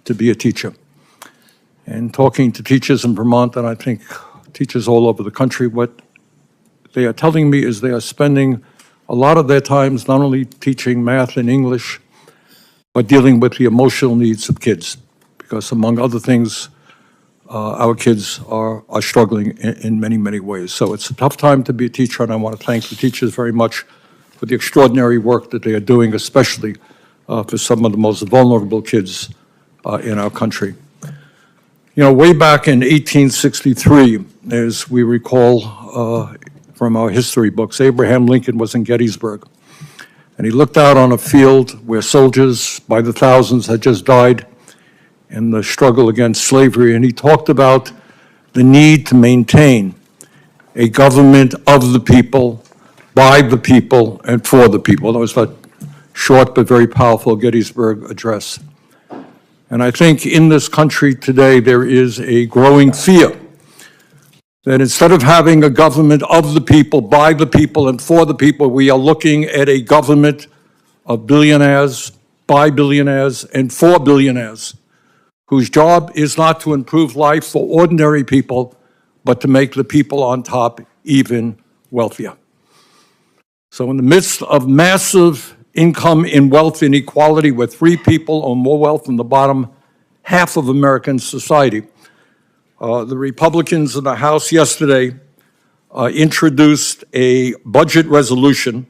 to be a teacher. And talking to teachers in Vermont, and I think teachers all over the country, what they are telling me is they are spending a lot of their times not only teaching math and English, but dealing with the emotional needs of kids. Because among other things, our kids are struggling in many, many ways. So it's a tough time to be a teacher, and I want to thank the teachers very much for the extraordinary work that they are doing, especially for some of the most vulnerable kids in our country. You know, way back in 1863, as we recall from our history books, Abraham Lincoln was in Gettysburg, and he looked out on a field where soldiers by the thousands had just died in the struggle against slavery, and he talked about the need to maintain a government of the people, by the people, and for the people. That was that short but very powerful Gettysburg Address. And I think in this country today, there is a growing fear that instead of having a government of the people, by the people, and for the people, we are looking at a government of billionaires, by billionaires, and for billionaires, whose job is not to improve life for ordinary people, but to make the people on top even wealthier. So in the midst of massive income and wealth inequality, where 3 people own more wealth than the bottom half of American society, the Republicans in the House yesterday introduced a budget resolution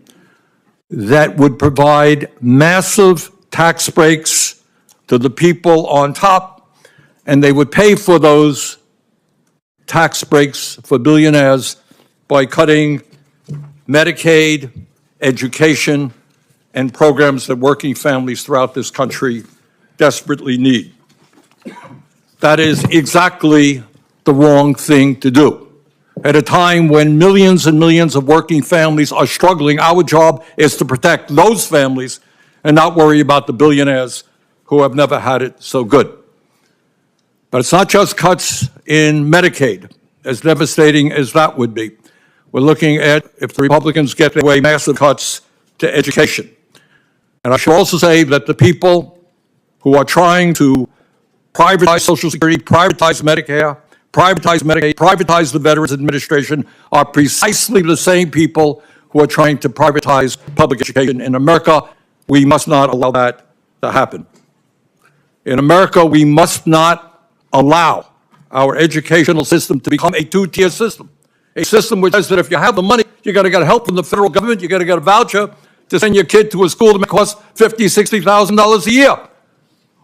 that would provide massive tax breaks to the people on top, and they would pay for those tax breaks for billionaires by cutting Medicaid, education, and programs that working families throughout this country desperately need. That is exactly the wrong thing to do. At a time when millions and millions of working families are struggling, our job is to protect those families and not worry about the billionaires who have never had it so good. But it's not just cuts in Medicaid, as devastating as that would be. We're looking at, if the Republicans get their way, massive cuts to education. And I should also say that the people who are trying to privatize Social Security, privatize Medicare, privatize Medicaid, privatize the Veterans Administration are precisely the same people who are trying to privatize public education. In America, we must not allow that to happen. In America, we must not allow our educational system to become a two-tier system, a system which says that if you have the money, you got to get help from the federal government, you got to get a voucher to send your kid to a school that costs $50,000, $60,000 a year,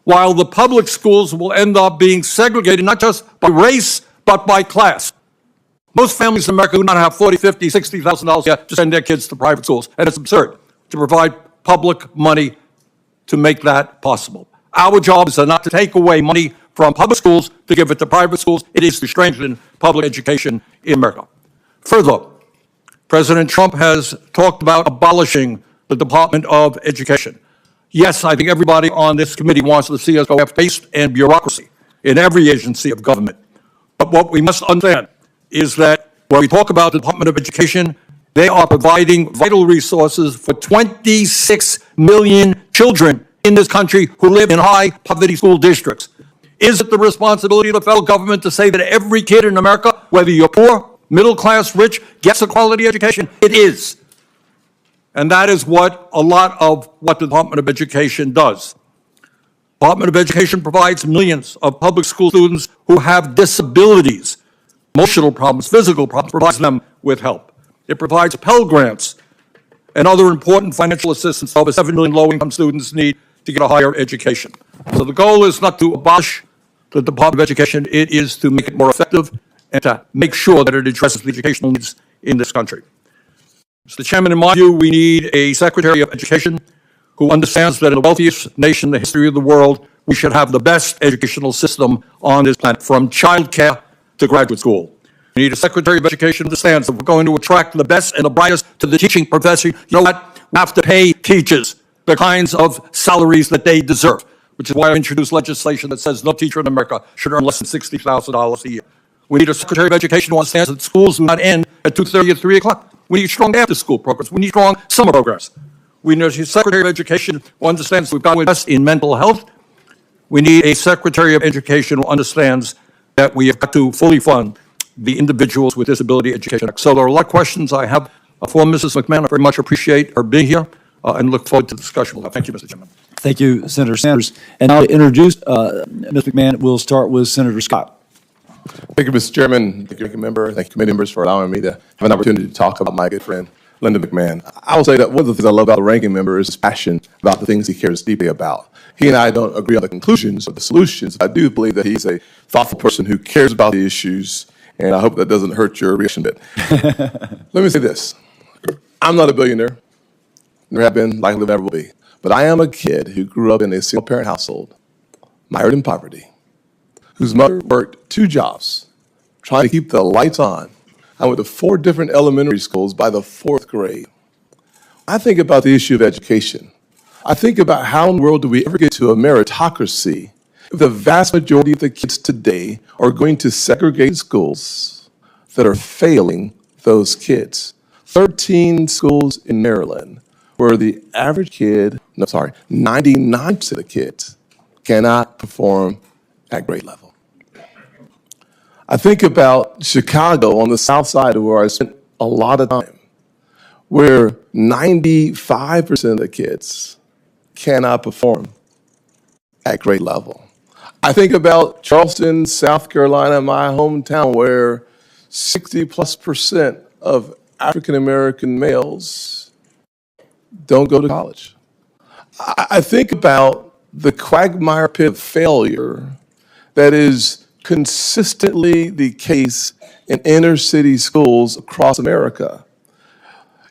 while the public schools will end up being segregated not just by race, but by class. Most families in America do not have $40,000, $50,000, $60,000 a year to send their kids to private schools, and it's absurd to provide public money to make that possible. Our job is not to take away money from public schools to give it to private schools. It is to strengthen public education in America. Further, President Trump has talked about abolishing the Department of Education. Yes, I think everybody on this committee wants to see us go after waste and bureaucracy in every agency of government. But what we must understand is that when we talk about the Department of Education, they are providing vital resources for 26 million children in this country who live in high poverty school districts. Is it the responsibility of the federal government to say that every kid in America, whether you're poor, middle class, rich, gets a quality education? It is. And that is what a lot of what the Department of Education does. The Department of Education provides millions of public school students who have disabilities, emotional problems, physical problems, provides them with help. It provides Pell Grants and other important financial assistance over 7 million low-income students need to get a higher education. So the goal is not to abolish the Department of Education, it is to make it more effective and to make sure that it addresses the educational needs in this country. Mr. Chairman, in my view, we need a Secretary of Education who understands that in the wealthiest nation in the history of the world, we should have the best educational system on this planet, from childcare to graduate school. We need a Secretary of Education who understands that we're going to attract the best and the brightest to the teaching profession. You know what? We have to pay teachers the kinds of salaries that they deserve, which is why I introduced legislation that says no teacher in America should earn less than $60,000 a year. We need a Secretary of Education who understands that schools do not end at 2:30 or 3 o'clock. We need strong after-school programs. We need strong summer programs. We need a Secretary of Education who understands we've got to invest in mental health. We need a Secretary of Education who understands that we have got to fully fund the Individuals with Disability Education Act. So there are a lot of questions I have for Mrs. McMahon. I very much appreciate her being here and look forward to the discussion. Thank you, Mr. Chairman. Thank you, Senator Sanders. And now to introduce Ms. McMahon, we'll start with Senator Scott. Thank you, Mr. Chairman. Thank you, ranking member. Thank you, committee members, for allowing me to have an opportunity to talk about my good friend, Linda McMahon. I will say that one of the things I love about the ranking member is his passion about the things he cares deeply about. He and I don't agree on the conclusions or the solutions. I do believe that he's a thoughtful person who cares about the issues, and I hope that doesn't hurt your reaction a bit. Let me say this. I'm not a billionaire. Never have been, likely never will be. But I am a kid who grew up in a single-parent household, mired in poverty, whose mother worked 2 jobs, trying to keep the lights on. I went to 4 different elementary schools by the 4th grade. I think about the issue of education. I think about how in the world do we ever get to a meritocracy if the vast majority of the kids today are going to segregated schools that are failing those kids. 13 schools in Maryland where the average kid, 99% of the kids cannot perform at grade level. I think about Chicago on the south side where I spent a lot of time, where 95% of the kids cannot perform at grade level. I think about Charleston, South Carolina, my hometown, where 60+% of African American males don't go to college. I think about the quagmire pit of failure that is consistently the case in inner city schools across America.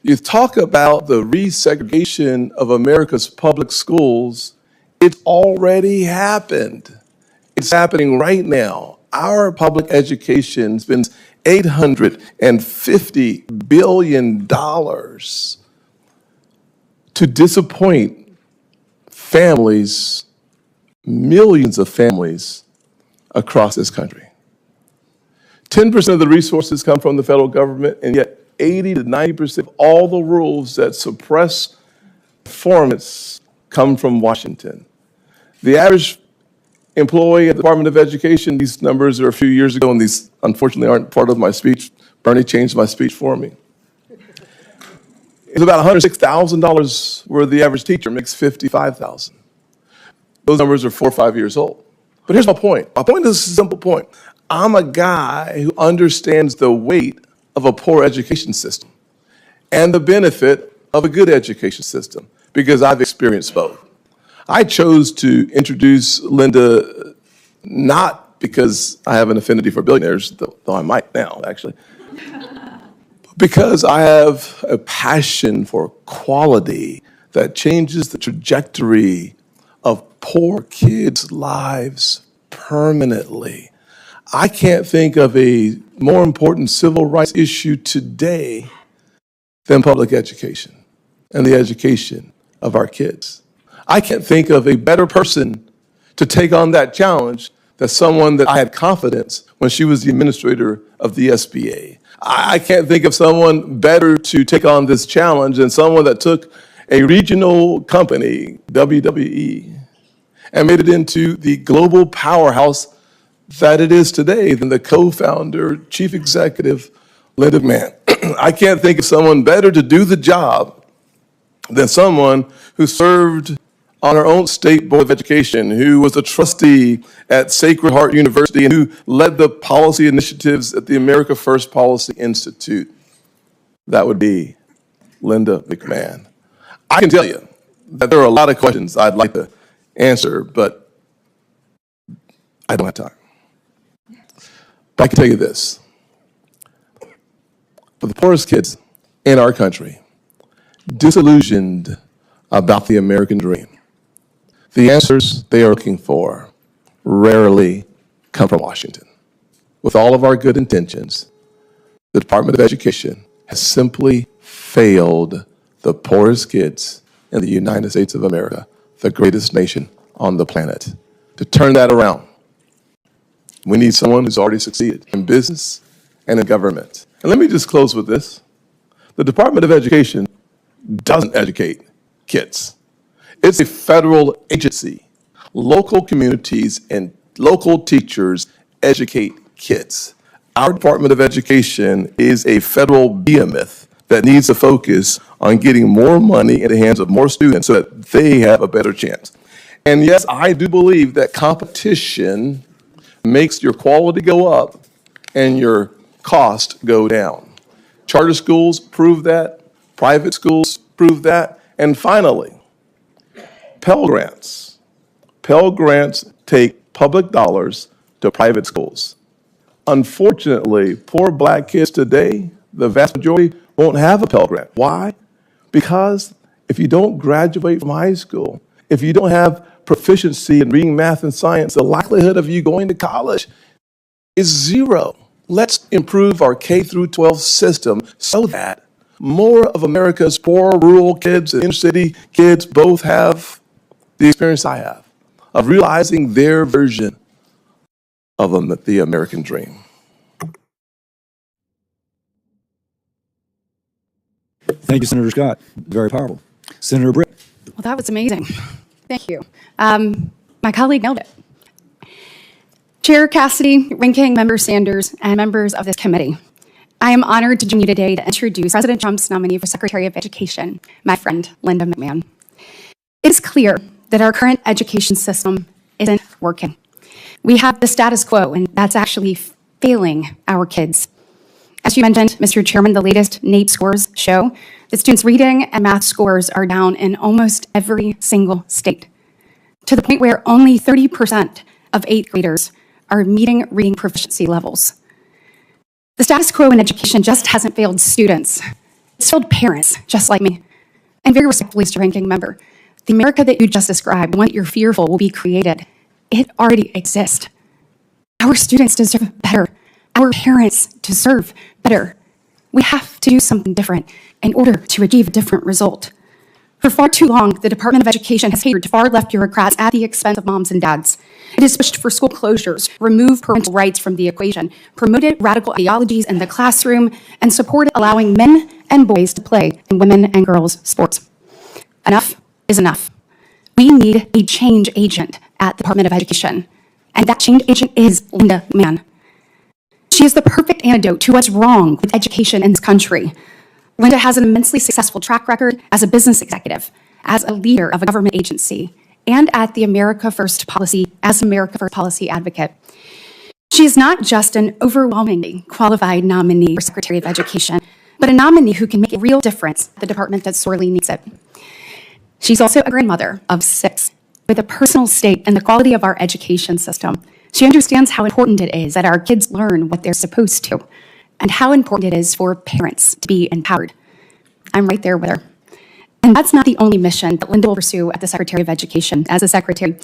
You talk about the resegregation of America's public schools, it's already happened. It's happening right now. Our public education spends $850 billion to disappoint families, millions of families across this country. 10% of the resources come from the federal government, and yet 80 to 90% of all the rules that suppress performance come from Washington. The average employee at the Department of Education, these numbers are a few years ago, and these unfortunately aren't part of my speech. Bernie changed my speech for me. It's about $106,000 where the average teacher makes $55,000. Those numbers are 4 or 5 years old. But here's my point. My point is a simple point. I'm a guy who understands the weight of a poor education system and the benefit of a good education system because I've experienced both. I chose to introduce Linda not because I have an affinity for billionaires, though I might now, actually, because I have a passion for quality that changes the trajectory of poor kids' lives permanently. I can't think of a more important civil rights issue today than public education and the education of our kids. I can't think of a better person to take on that challenge than someone that I had confidence when she was the administrator of the SBA. I can't think of someone better to take on this challenge than someone that took a regional company, WWE, and made it into the global powerhouse that it is today than the co-founder, chief executive, Linda McMahon. I can't think of someone better to do the job than someone who served on our own state board of education, who was a trustee at Sacred Heart University, and who led the policy initiatives at the America First Policy Institute. That would be Linda McMahon. I can tell you that there are a lot of questions I'd like to answer, but I don't have time. But I can tell you this. For the poorest kids in our country, disillusioned about the American dream, the answers they are looking for rarely come from Washington. With all of our good intentions, the Department of Education has simply failed the poorest kids in the United States of America, the greatest nation on the planet. To turn that around, we need someone who's already succeeded in business and in government. And let me just close with this. The Department of Education doesn't educate kids. It's a federal agency local communities and local teachers educate kids. Our Department of Education is a federal behemoth that needs to focus on getting more money in the hands of more students so that they have a better chance. And yes, I do believe that competition makes your quality go up and your cost go down. Charter schools prove that, private schools prove that, and finally, Pell Grants. Pell Grants take public dollars to private schools. Unfortunately, poor black kids today, the vast majority, won't have a Pell Grant. Why? Because if you don't graduate from high school, if you don't have proficiency in reading, math, and science, the likelihood of you going to college is zero. Let's improve our K through 12 system so that more of America's poor rural kids and inner city kids both have the experience I have of realizing their version of the American dream. Thank you, Senator Scott. Very powerful. Senator Britt. Well, that was amazing. Thank you. My colleague nailed it. Chair Cassidy, Ranking Member Sanders, and members of this committee, I am honored to join you today to introduce President Trump's nominee for Secretary of Education, my friend, Linda McMahon. It is clear that our current education system isn't working. We have the status quo, and that's actually failing our kids. As you mentioned, Mr. Chairman, the latest NAEP scores show that students' reading and math scores are down in almost every single state, to the point where only 30% of 8th graders are meeting reading proficiency levels. The status quo in education just hasn't failed students. It's failed parents, just like me. And very respectfully, Mr. Ranking Member, the America that you just described, the one that you're fearful will be created, it already exists. Our students deserve better. Our parents deserve better. We have to do something different in order to achieve a different result. For far too long, the Department of Education has catered to far-left bureaucrats at the expense of moms and dads. It has pushed for school closures, removed parental rights from the equation, promoted radical ideologies in the classroom, and supported allowing men and boys to play in women and girls' sports. Enough is enough. We need a change agent at the Department of Education, and that change agent is Linda McMahon. She is the perfect antidote to what's wrong with education in this country. Linda has an immensely successful track record as a business executive, as a leader of a government agency, and at the America First policy as America First policy advocate. She is not just an overwhelmingly qualified nominee for Secretary of Education, but a nominee who can make a real difference at the department that sorely needs it. She's also a grandmother of 6, with a personal stake in the quality of our education system. She understands how important it is that our kids learn what they're supposed to, and how important it is for parents to be empowered. I'm right there with her. And that's not the only mission that Linda will pursue at the Secretary of Education as a secretary.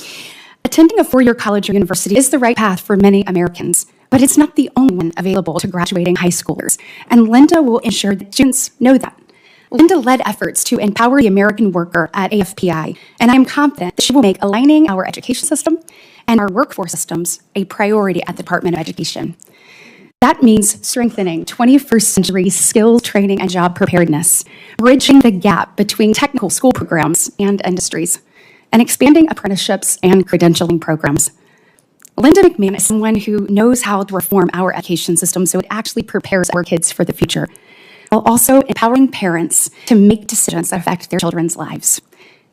Attending a 4-year college or university is the right path for many Americans, but it's not the only one available to graduating high schoolers. And Linda will ensure that students know that. Linda led efforts to empower the American worker at AFPI, and I'm confident that she will make aligning our education system and our workforce systems a priority at the Department of Education. That means strengthening 21st century skills training and job preparedness, bridging the gap between technical school programs and industries, and expanding apprenticeships and credentialing programs. Linda McMahon is someone who knows how to reform our education system so it actually prepares our kids for the future, while also empowering parents to make decisions that affect their children's lives.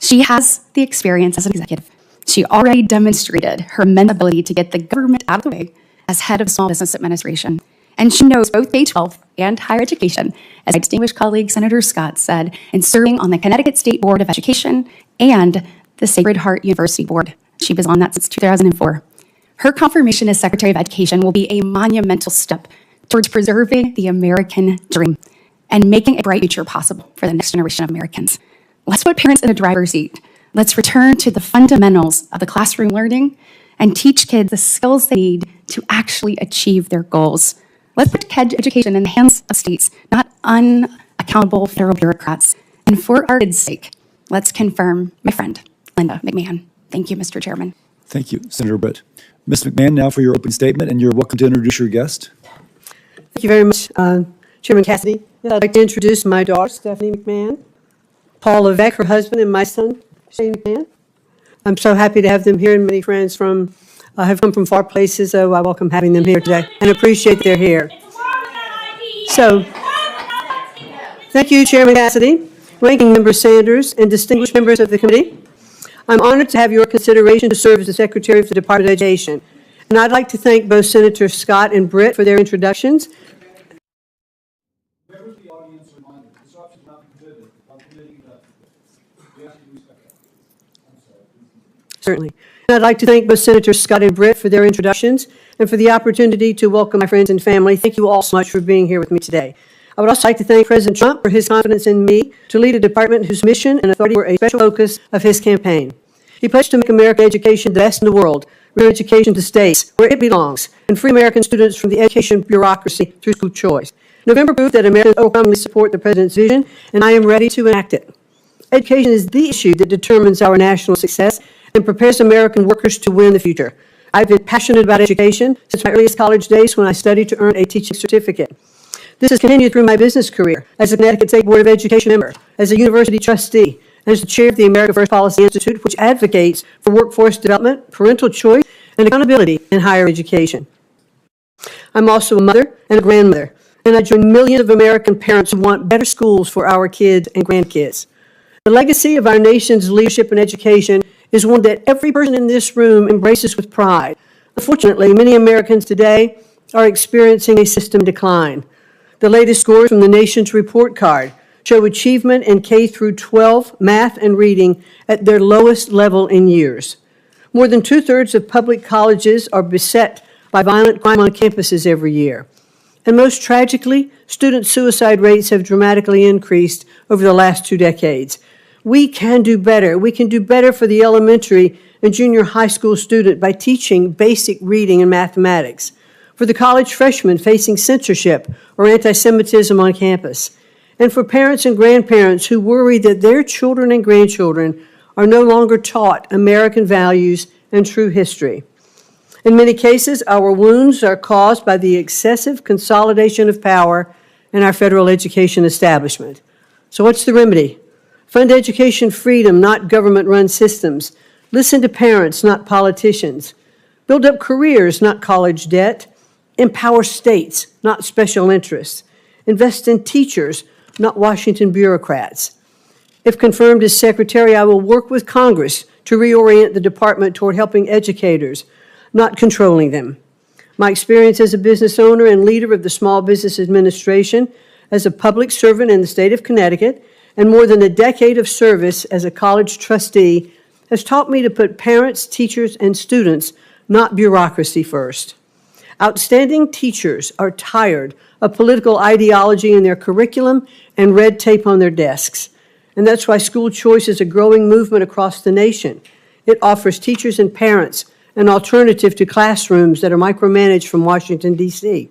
She has the experience as an executive. She already demonstrated her immense ability to get the government out of the way as head of Small Business Administration. And she knows both K-12 and higher education, as my distinguished colleague Senator Scott said, in serving on the Connecticut State Board of Education and the Sacred Heart University Board. She was on that since 2004. Her confirmation as Secretary of Education will be a monumental step towards preserving the American dream and making a bright future possible for the next generation of Americans. Let's put parents in a driver's seat. Let's return to the fundamentals of the classroom learning and teach kids the skills they need to actually achieve their goals. Let's put education in the hands of states, not unaccountable federal bureaucrats. And for our kids' sake, let's confirm my friend, Linda McMahon. Thank you, Mr. Chairman. Thank you, Senator Britt. Ms. McMahon, now for your opening statement, and you're welcome to introduce your guest. Thank you very much, Chairman Cassidy. I'd like to introduce my daughter, Stephanie McMahon, Paul Levesque, her husband, and my son, Shane McMahon. I'm so happy to have them here, and many friends have come from far places, so I welcome having them here today and appreciate they're here. So, thank you, Chairman Cassidy, Ranking Member Sanders, and distinguished members of the committee. I'm honored to have your consideration to serve as the Secretary of the Department of Education. And I'd like to thank both Senators Scott and Britt for their introductions. Members of the audience are reminded, disruption is not prohibited while committing we ask you to respect that. I'm sorry. Certainly. And I'd like to thank both Senators Scott and Britt for their introductions and for the opportunity to welcome my friends and family. Thank you all so much for being here with me today. I would also like to thank President Trump for his confidence in me to lead a department whose mission and authority were a special focus of his campaign. He pledged to make American education the best in the world, return education to states where it belongs, and free American students from the education bureaucracy through school choice. November proved that Americans overwhelmingly support the President's vision, and I am ready to enact it. Education is the issue that determines our national success and prepares American workers to win the future. I've been passionate about education since my earliest college days when I studied to earn a teaching certificate. This has continued through my business career as a Connecticut State Board of Education member, as a university trustee, and as the chair of the America First Policy Institute, which advocates for workforce development, parental choice, and accountability in higher education. I'm also a mother and a grandmother, and I join millions of American parents who want better schools for our kids and grandkids. The legacy of our nation's leadership in education is one that every person in this room embraces with pride. Unfortunately, many Americans today are experiencing a system decline. The latest scores from the nation's report card show achievement in K through 12 math and reading at their lowest level in years. More than two-thirds of public colleges are beset by violent crime on campuses every year. And most tragically, student suicide rates have dramatically increased over the last 2 decades. We can do better. We can do better for the elementary and junior high school student by teaching basic reading and mathematics. For the college freshman facing censorship or anti-Semitism on campus. And for parents and grandparents who worry that their children and grandchildren are no longer taught American values and true history. In many cases, our wounds are caused by the excessive consolidation of power in our federal education establishment. So what's the remedy? Fund education freedom, not government-run systems. Listen to parents, not politicians. Build up careers, not college debt. Empower states, not special interests. Invest in teachers, not Washington bureaucrats. If confirmed as secretary, I will work with Congress to reorient the department toward helping educators, not controlling them. My experience as a business owner and leader of the Small Business Administration, as a public servant in the state of Connecticut, and more than a decade of service as a college trustee has taught me to put parents, teachers, and students, not bureaucracy, first. Outstanding teachers are tired of political ideology in their curriculum and red tape on their desks. And that's why school choice is a growing movement across the nation. It offers teachers and parents an alternative to classrooms that are micromanaged from Washington, D.C.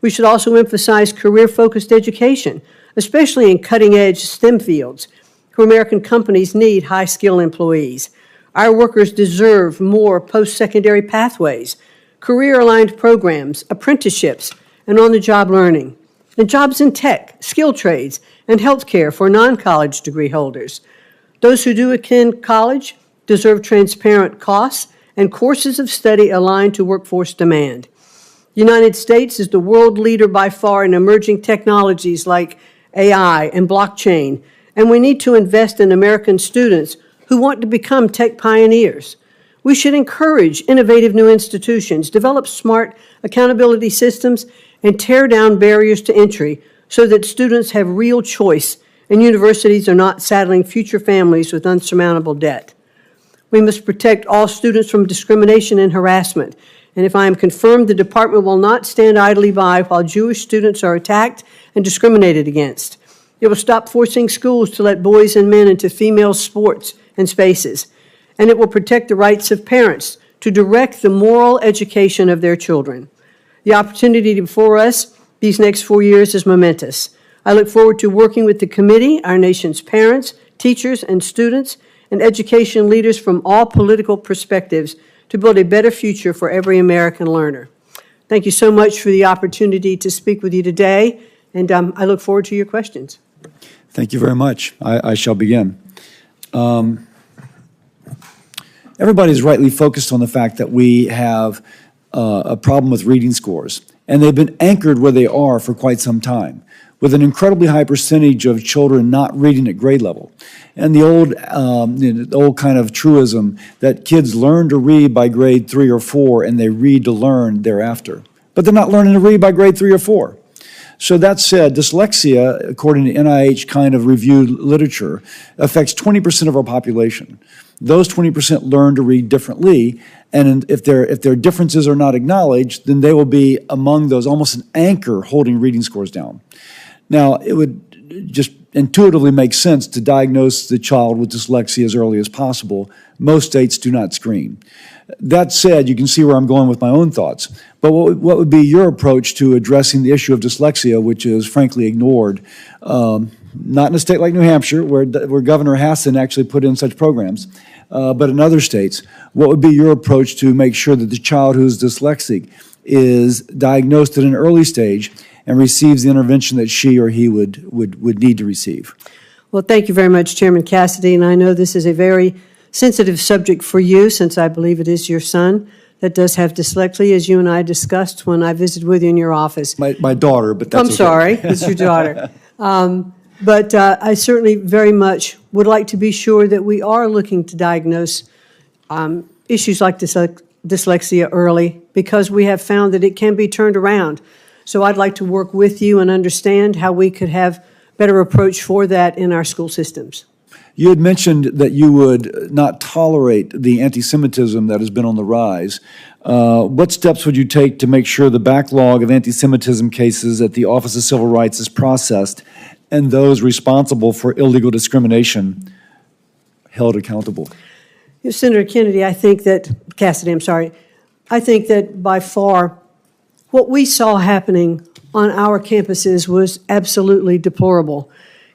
We should also emphasize career-focused education, especially in cutting-edge STEM fields, where American companies need high-skilled employees. Our workers deserve more post-secondary pathways, career-aligned programs, apprenticeships, and on-the-job learning, and jobs in tech, skilled trades, and healthcare for non-college degree holders. Those who do attend college deserve transparent costs and courses of study aligned to workforce demand. The United States is the world leader by far in emerging technologies like AI and blockchain, and we need to invest in American students who want to become tech pioneers. We should encourage innovative new institutions, develop smart accountability systems, and tear down barriers to entry so that students have real choice and universities are not saddling future families with unsurmountable debt. We must protect all students from discrimination and harassment, and if I am confirmed, the department will not stand idly by while Jewish students are attacked and discriminated against. It will stop forcing schools to let boys and men into female sports and spaces, and it will protect the rights of parents to direct the moral education of their children. The opportunity before us these next 4 years is momentous. I look forward to working with the committee, our nation's parents, teachers, and students, and education leaders from all political perspectives to build a better future for every American learner. Thank you so much for the opportunity to speak with you today, and I look forward to your questions. Thank you very much. I shall begin. everybody's rightly focused on the fact that we have a problem with reading scores, and they've been anchored where they are for quite some time, with an incredibly high percentage of children not reading at grade level. And the old kind of truism that kids learn to read by grade 3 or 4 and they read to learn thereafter. But they're not learning to read by grade 3 or 4. So that said, dyslexia, according to NIH kind of reviewed literature, affects 20% of our population. Those 20% learn to read differently, and if their differences are not acknowledged, then they will be among those, almost an anchor holding reading scores down. Now, it would just intuitively make sense to diagnose the child with dyslexia as early as possible. Most states do not screen. That said, you can see where I'm going with my own thoughts. But what would be your approach to addressing the issue of dyslexia, which is frankly ignored, not in a state like New Hampshire, where Governor Hassan actually put in such programs, but in other states? What would be your approach to make sure that the child who's dyslexic is diagnosed at an early stage and receives the intervention that she or he would need to receive? Well, thank you very much, Chairman Cassidy, and I know this is a very sensitive subject for you, since I believe it is your son that does have dyslexia, as you and I discussed when I visited with you in your office. My daughter, but that's I'm okay. sorry, it's your daughter. But I certainly very much would like to be sure that we are looking to diagnose issues like dyslexia early, because we have found that it can be turned around. So I'd like to work with you and understand how we could have better approach for that in our school systems. You had mentioned that you would not tolerate the anti-Semitism that has been on the rise. What steps would you take to make sure the backlog of anti-Semitism cases at the Office of Civil Rights is processed and those responsible for illegal discrimination held accountable? Senator Kennedy, Cassidy, I think that by far what we saw happening on our campuses was absolutely deplorable.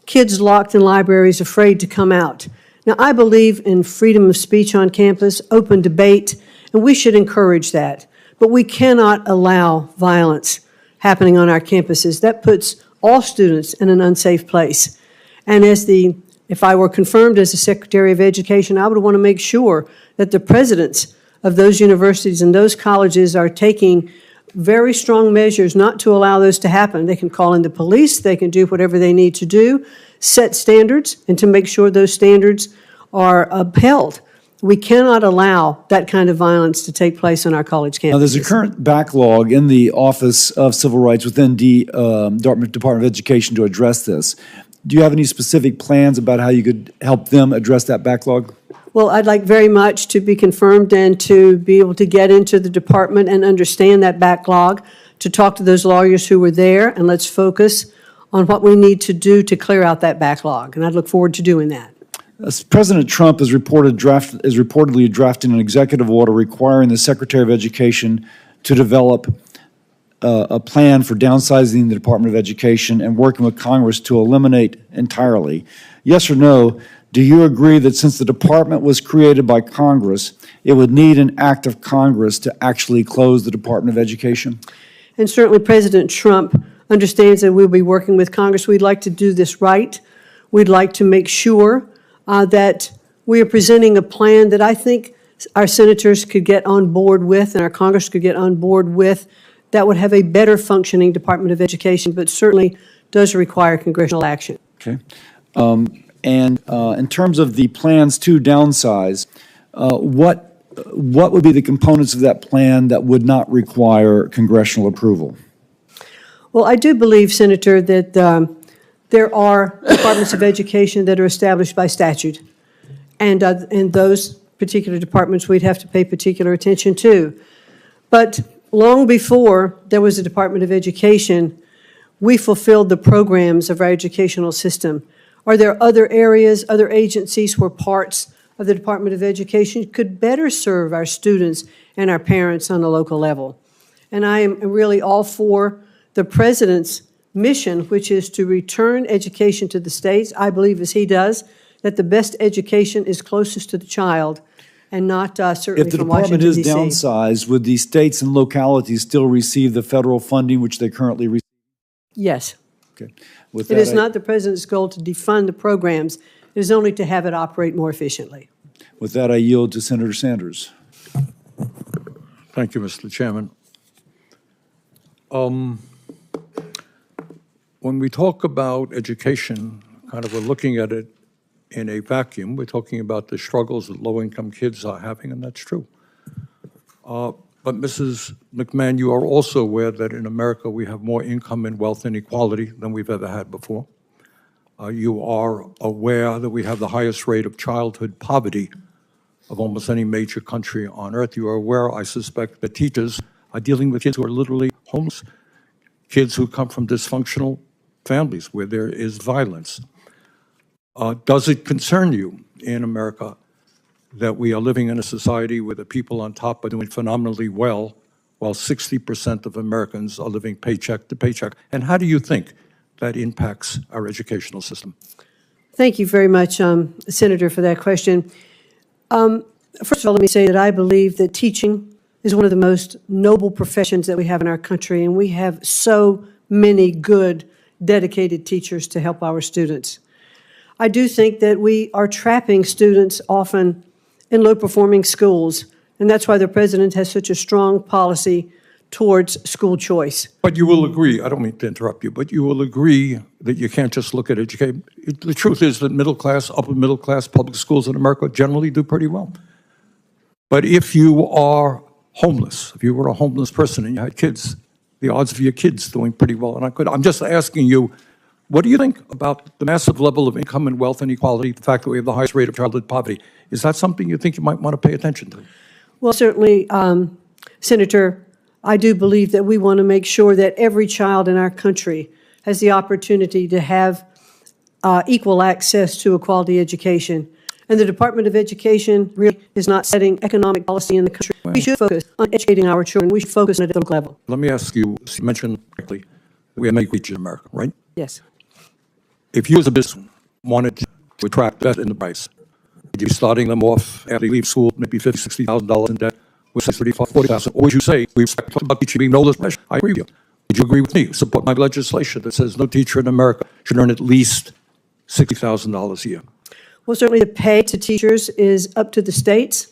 Kids locked in libraries, afraid to come out. Now, I believe in freedom of speech on campus, open debate, and we should encourage that. But we cannot allow violence happening on our campuses. That puts all students in an unsafe place. And if I were confirmed as the Secretary of Education, I would want to make sure that the presidents of those universities and those colleges are taking very strong measures not to allow those to happen. They can call in the police, they can do whatever they need to do, set standards, and to make sure those standards are upheld. We cannot allow that kind of violence to take place on our college campuses. Now, there's a current backlog in the Office of Civil Rights within the Department of Education to address this. Do you have any specific plans about how you could help them address that backlog? Well, I'd like very much to be confirmed and to be able to get into the department and understand that backlog, to talk to those lawyers who were there, and let's focus on what we need to do to clear out that backlog. And I'd look forward to doing that. President Trump is reportedly drafting an executive order requiring the Secretary of Education to develop a plan for downsizing the Department of Education and working with Congress to eliminate entirely. Yes or no? Do you agree that since the department was created by Congress, it would need an act of Congress to actually close the Department of Education? And certainly President Trump understands that we'll be working with Congress. We'd like to do this right. We'd like to make sure that we are presenting a plan that I think our senators could get on board with and our Congress could get on board with, that would have a better functioning Department of Education, but certainly does require congressional action. Okay. And in terms of the plans to downsize, what would be the components of that plan that would not require congressional approval? Well, I do believe, Senator, that there are departments of education that are established by statute, and those particular departments we'd have to pay particular attention to. But long before there was a Department of Education, we fulfilled the programs of our educational system. Are there other areas, other agencies where parts of the Department of Education could better serve our students and our parents on a local level? And I am really all for the President's mission, which is to return education to the states. I believe, as he does, that the best education is closest to the child and not certainly from Washington, D.C. If the department is downsized, would the states and localities still receive the federal funding which they currently receive? Yes. Okay. With It that, is not the President's goal to defund the programs. It is only to have it operate more efficiently. With that, I yield to Senator Sanders. Thank you, Mr. Chairman. When we talk about education, kind of we're looking at it in a vacuum. We're talking about the struggles that low-income kids are having, and that's true. But Mrs. McMahon, you are also aware that in America we have more income and wealth inequality than we've ever had before. You are aware that we have the highest rate of childhood poverty of almost any major country on earth. You are aware, I suspect, that teachers are dealing with kids who are literally homeless, kids who come from dysfunctional families where there is violence. Does it concern you in America that we are living in a society where the people on top are doing phenomenally well, while 60% of Americans are living paycheck to paycheck? And how do you think that impacts our educational system? Thank you very much, Senator, for that question. First of all, let me say that I believe that teaching is one of the most noble professions that we have in our country, and we have so many good, dedicated teachers to help our students. I do think that we are trapping students often in low-performing schools, and that's why the president has such a strong policy towards school choice. But you will agree, I don't mean to interrupt you, but you will agree that you can't just look at education. The truth is that middle class, upper middle class public schools in America generally do pretty well. But if you are homeless, if you were a homeless person and you had kids, the odds of your kids doing pretty well are not good. I'm just asking you, what do you think about the massive level of income and wealth inequality, the fact that we have the highest rate of childhood poverty? Is that something you think you might want to pay attention to? Well, certainly, Senator, I do believe that we want to make sure that every child in our country has the opportunity to have equal access to a quality education. And the Department of Education really is not setting economic policy in the country. We should focus on educating our children. We should focus on it at the level. Let me ask you mentioned correctly, we have many teachers in America, right? Yes. If you as a business wanted to attract best in the price, would you be starting them off after they leave school, maybe $50,000, $60,000 in debt, with $35,000, $40,000? Or would you say, we expect about teaching being no less pressure? I agree with you. Would you agree with me? Support my legislation that says no teacher in America should earn at least $60,000 a year. Well, certainly the pay to teachers is up to the states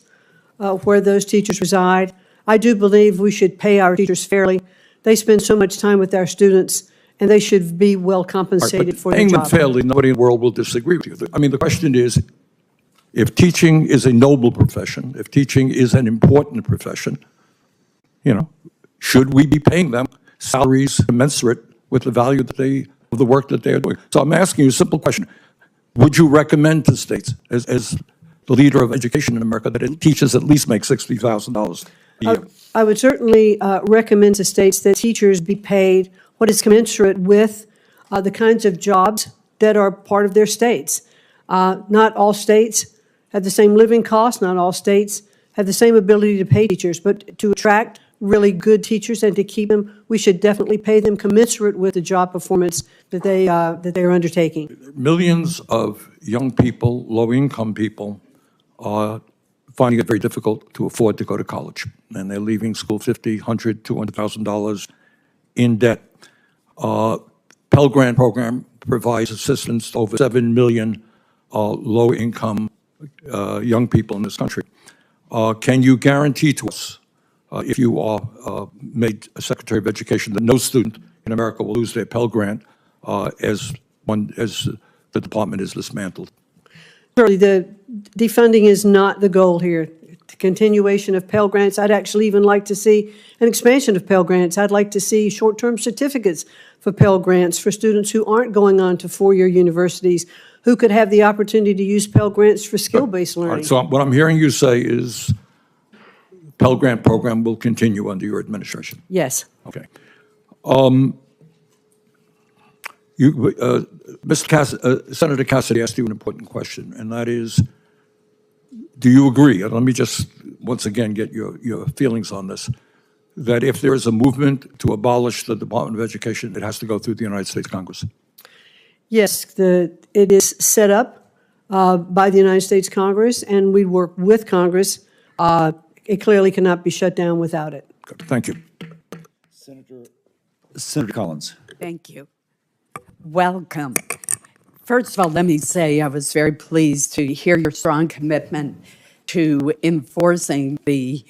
where those teachers reside. I do believe we should pay our teachers fairly. They spend so much time with our students, and they should be well compensated for their paying job. them fairly, nobody in the world will disagree with you. I mean, the question is, if teaching is a noble profession, if teaching is an important profession, you know, should we be paying them salaries commensurate with the value that of the work that they are doing? So I'm asking you a simple question. Would you recommend to states, as the leader of education in America, that teachers at least make $60,000 a year? I would certainly recommend to states that teachers be paid what is commensurate with the kinds of jobs that are part of their states. Not all states have the same living costs. Not all states have the same ability to pay teachers. But to attract really good teachers and to keep them, we should definitely pay them commensurate with the job performance that they are undertaking. Millions of young people, low-income people, are finding it very difficult to afford to go to college, and they're leaving school $50,000, $100,000, $200,000 in debt. Pell Grant program provides assistance to over 7 million low-income young people in this country. Can you guarantee to us, if you are made a Secretary of Education, that no student in America will lose their Pell Grant as the department is dismantled? Certainly, the defunding is not the goal here. The continuation of Pell Grants, I'd actually even like to see an expansion of Pell Grants. I'd like to see short-term certificates for Pell Grants for students who aren't going on to four-year universities, who could have the opportunity to use Pell Grants for skill-based learning. All right, so what I'm hearing you say is Pell Grant program will continue under your administration. Yes. Okay. Senator Cassidy asked you an important question, and that is, do you agree, and let me just once again get your feelings on this, that if there is a movement to abolish the Department of Education, it has to go through the United States Congress? Yes, it is set up by the United States Congress, and we work with Congress. It clearly cannot be shut down without it. Good. Thank you. Senator Collins. Thank you. Welcome. First of all, let me say I was very pleased to hear your strong commitment to enforcing the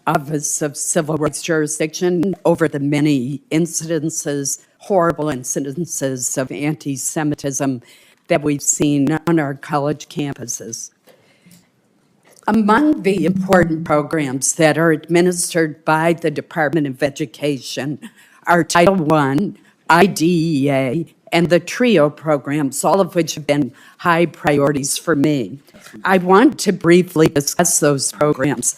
Office of Civil Rights jurisdiction over the many incidences, horrible incidences of anti-Semitism that we've seen on our college campuses. Among the important programs that are administered by the Department of Education are Title I, IDEA, and the TRIO programs, all of which have been high priorities for me. I want to briefly discuss those programs.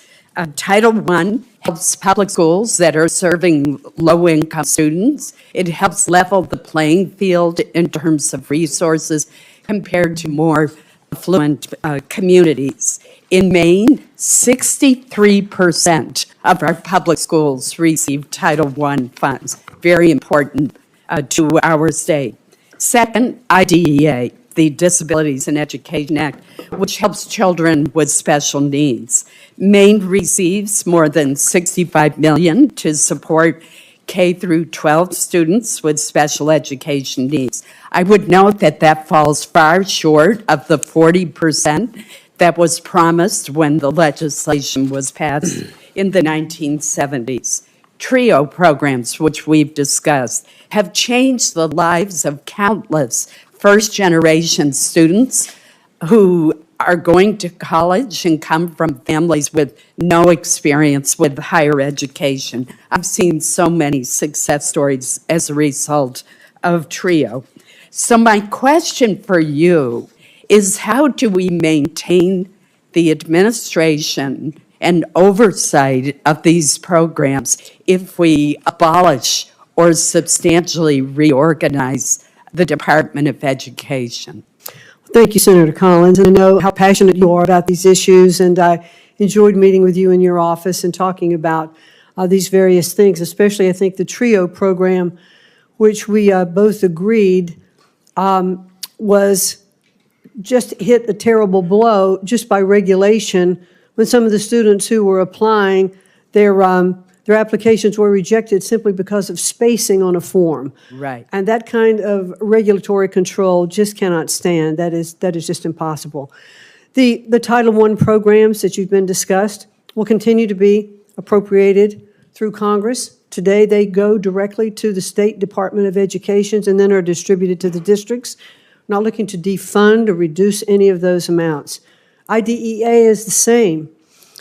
Title I helps public schools that are serving low-income students. It helps level the playing field in terms of resources compared to more affluent communities. In Maine, 63% of our public schools receive Title I funds. Very important to our state. Second, IDEA, the Disabilities in Education Act, which helps children with special needs. Maine receives more than $65 million to support K through 12 students with special education needs. I would note that that falls far short of the 40% that was promised when the legislation was passed in the 1970s. TRIO programs, which we've discussed, have changed the lives of countless first-generation students who are going to college and come from families with no experience with higher education. I've seen so many success stories as a result of TRIO. So my question for you is, how do we maintain the administration and oversight of these programs if we abolish or substantially reorganize the Department of Education? Thank you, Senator Collins. And I know how passionate you are about these issues, and I enjoyed meeting with you in your office and talking about these various things, especially I think the TRIO program, which we both agreed was just hit a terrible blow just by regulation when some of the students who were applying, their applications were rejected simply because of spacing on a form. Right. And that kind of regulatory control just cannot stand. That is just impossible. The Title I programs that you've been discussed will continue to be appropriated through Congress. Today, they go directly to the State Department of Education and then are distributed to the districts. We're not looking to defund or reduce any of those amounts. IDEA is the same,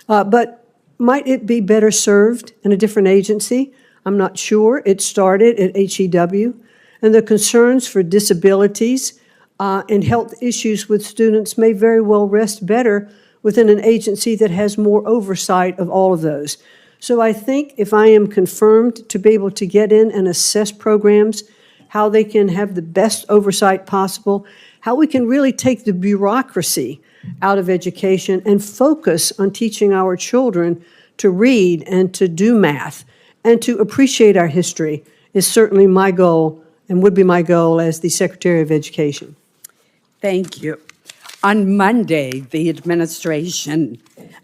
but might it be better served in a different agency? I'm not sure. It started at HEW, and the concerns for disabilities and health issues with students may very well rest better within an agency that has more oversight of all of those. So I think if I am confirmed to be able to get in and assess programs, how they can have the best oversight possible, how we can really take the bureaucracy out of education and focus on teaching our children to read and to do math and to appreciate our history is certainly my goal and would be my goal as the Secretary of Education. Thank you. On Monday, the administration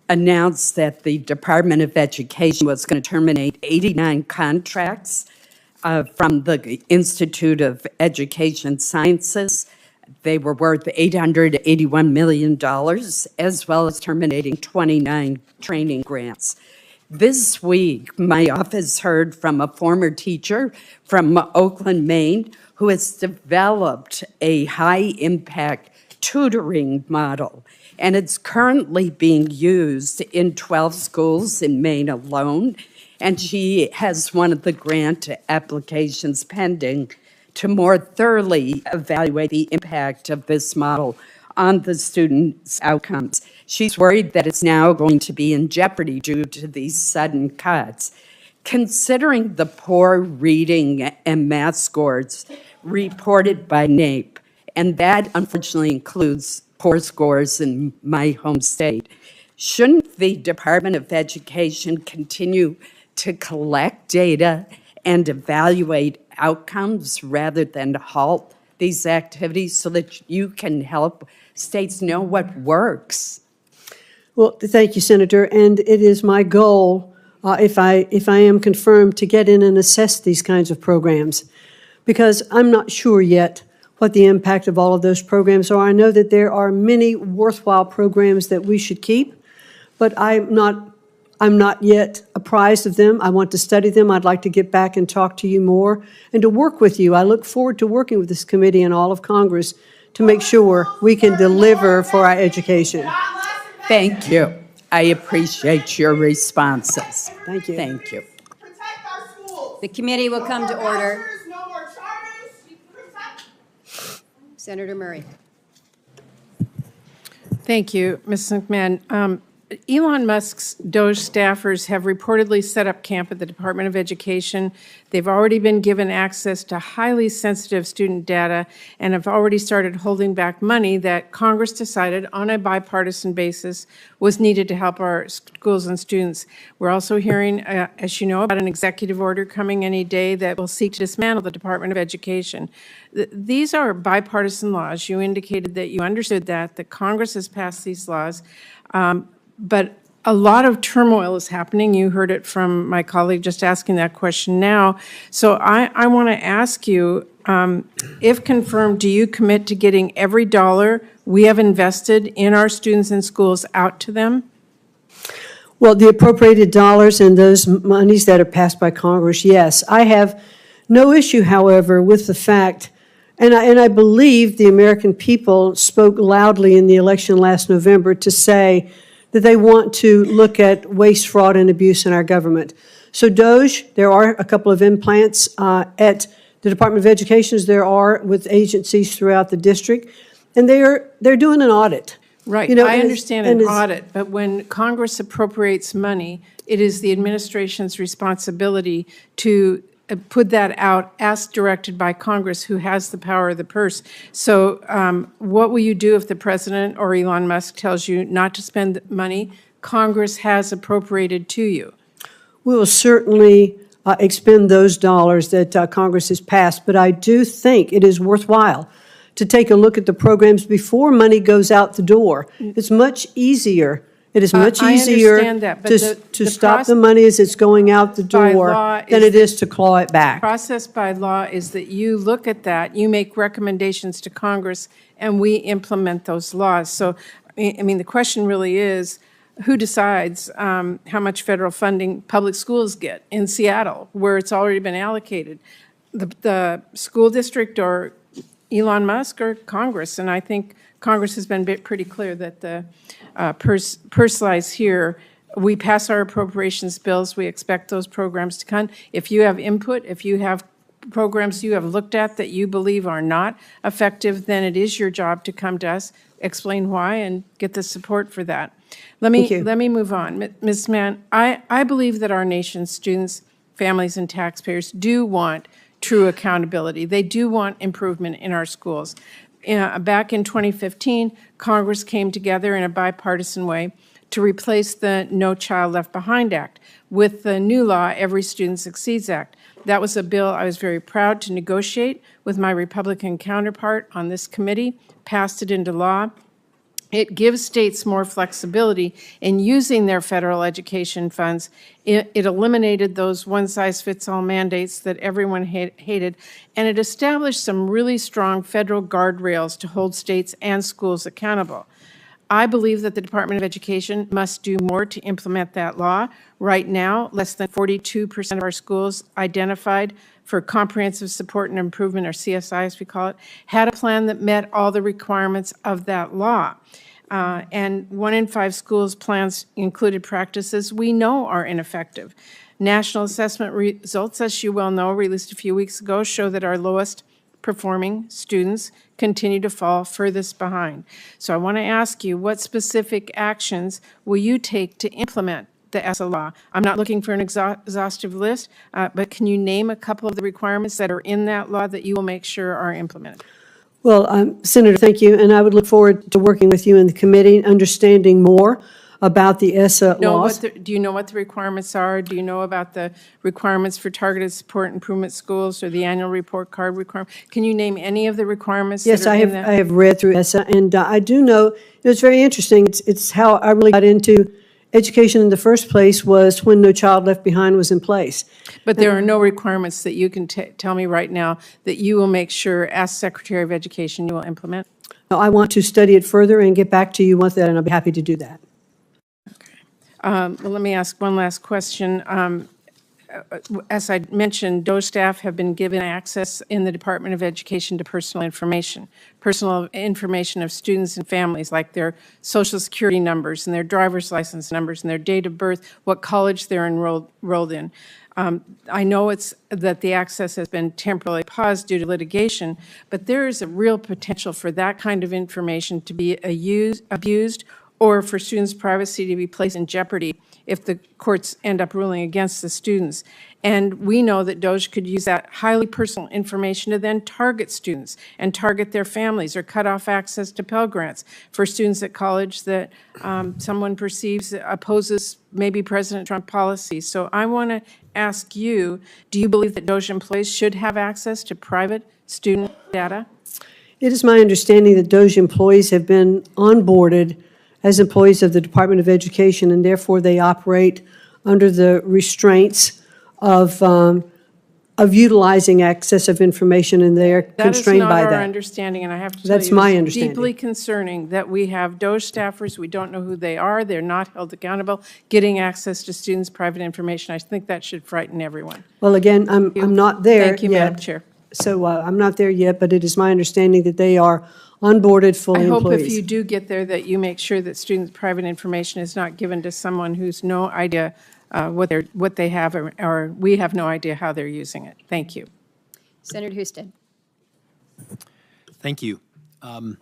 announced that the Department of Education was going to terminate 89 contracts from the Institute of Education Sciences. They were worth $881 million, as well as terminating 29 training grants. This week, my office heard from a former teacher from Oakland, Maine, who has developed a high-impact tutoring model, and it's currently being used in 12 schools in Maine alone, and she has one of the grant applications pending to more thoroughly evaluate the impact of this model on the students' outcomes. She's worried that it's now going to be in jeopardy due to these sudden cuts. Considering the poor reading and math scores reported by NAEP, and that unfortunately includes poor scores in my home state, shouldn't the Department of Education continue to collect data and evaluate outcomes rather than halt these activities so that you can help states know what works? Well, thank you, Senator, and it is my goal, if I am confirmed, to get in and assess these kinds of programs, because I'm not sure yet what the impact of all of those programs are. I know that there are many worthwhile programs that we should keep, but I'm not yet apprised of them. I want to study them. I'd like to get back and talk to you more and to work with you. I look forward to working with this committee and all of Congress to make sure we can deliver for our education. Thank you. I appreciate your responses. Thank you. Thank you. Protect our schools. The committee will come to order. No more charters. Protect. Senator Murray. Thank you, Ms. McMahon. Elon Musk's DOJ staffers have reportedly set up camp at the Department of Education. They've already been given access to highly sensitive student data and have already started holding back money that Congress decided on a bipartisan basis was needed to help our schools and students. We're also hearing, as you know, about an executive order coming any day that will seek to dismantle the Department of Education. These are bipartisan laws. You indicated that you understood that Congress has passed these laws. But a lot of turmoil is happening. You heard it from my colleague just asking that question now. So I want to ask you, if confirmed, do you commit to getting every dollar we have invested in our students and schools out to them? Well, the appropriated dollars and those monies that are passed by Congress, yes. I have no issue, however, with the fact, and I believe the American people spoke loudly in the election last November to say that they want to look at waste, fraud, and abuse in our government. So DOJ, there are a couple of implants at the Department of Education, as there are with agencies throughout the district, and they're doing an audit. Right, You know, I and understand and an audit, but when Congress appropriates money, it is the administration's responsibility to put that out as directed by Congress, who has the power of the purse. So what will you do if the president or Elon Musk tells you not to spend money Congress has appropriated to you? We will certainly expend those dollars that Congress has passed, but I do think it is worthwhile to take a look at the programs before money goes out the door. It's much easier. It is much I easier understand that, but to the stop the money as it's going out the by door law than is it is to claw it back. Process by law is that you look at that, you make recommendations to Congress, and we implement those laws. So, I mean, the question really is, who decides how much federal funding public schools get in Seattle, where it's already been allocated? The school district or Elon Musk or Congress? And I think Congress has been pretty clear that the purse lies here. We pass our appropriations bills. We expect those programs to come. If you have input, if you have programs you have looked at that you believe are not effective, then it is your job to come to us, explain why, and get the support for that. Let me move on. Ms. Mann, I believe that our nation's students, families, and taxpayers do want true accountability. They do want improvement in our schools. Back in 2015, Congress came together in a bipartisan way to replace the No Child Left Behind Act with the new law, Every Student Succeeds Act. That was a bill I was very proud to negotiate with my Republican counterpart on this committee, passed it into law. It gives states more flexibility in using their federal education funds. It eliminated those one-size-fits-all mandates that everyone hated, and it established some really strong federal guardrails to hold states and schools accountable. I believe that the Department of Education must do more to implement that law. Right now, less than 42% of our schools identified for comprehensive support and improvement, or CSI as we call it, had a plan that met all the requirements of that law. And 1 in 5 schools' plans included practices we know are ineffective. National assessment results, as you well know, released a few weeks ago, show that our lowest performing students continue to fall furthest behind. So I want to ask you, what specific actions will you take to implement the ESSA law? I'm not looking for an exhaustive list, but can you name a couple of the requirements that are in that law that you will make sure are implemented? Well, Senator, thank you, and I would look forward to working with you in the committee, understanding more about the ESSA laws. Do you know what the requirements are? Do you know about the requirements for targeted support improvement schools or the annual report card requirement? Can you name any of the requirements Yes, that are in I that? have read through ESSA, and I do know, it's very interesting. It's how I really got into education in the first place, was when No Child Left Behind was in place. But there are no requirements that you can tell me right now that you will make sure, as Secretary of Education, you will implement? I want to study it further and get back to you with that, and I'll be happy to do that. Well, let me ask one last question. As I mentioned, DOE staff have been given access in the Department of Education to personal information of students and families, like their social security numbers and their driver's license numbers and their date of birth, what college they're enrolled in. I know that the access has been temporarily paused due to litigation, but there is a real potential for that kind of information to be abused or for students' privacy to be placed in jeopardy if the courts end up ruling against the students. And we know that DOJ could use that highly personal information to then target students and target their families or cut off access to Pell Grants for students at college that someone perceives opposes maybe President Trump policies. So I want to ask you, do you believe that DOJ employees should have access to private student data? It is my understanding that DOJ employees have been onboarded as employees of the Department of Education, and therefore they operate under the restraints of utilizing access of information, and they are constrained by That is not that. our understanding, and I have to tell you, That's my it's understanding. deeply concerning that we have DOJ staffers, we don't know who they are, they're not held accountable, getting access to students' private information. I think that should frighten everyone. Well, again, I'm not there Thank you, Madam yet. Chair. So I'm not there yet, but it is my understanding that they are onboarded fully I hope employees. if you do get there that you make sure that students' private information is not given to someone who's no idea what they have, or we have no idea how they're using it. Thank you. Senator Houston. Thank you. Ms.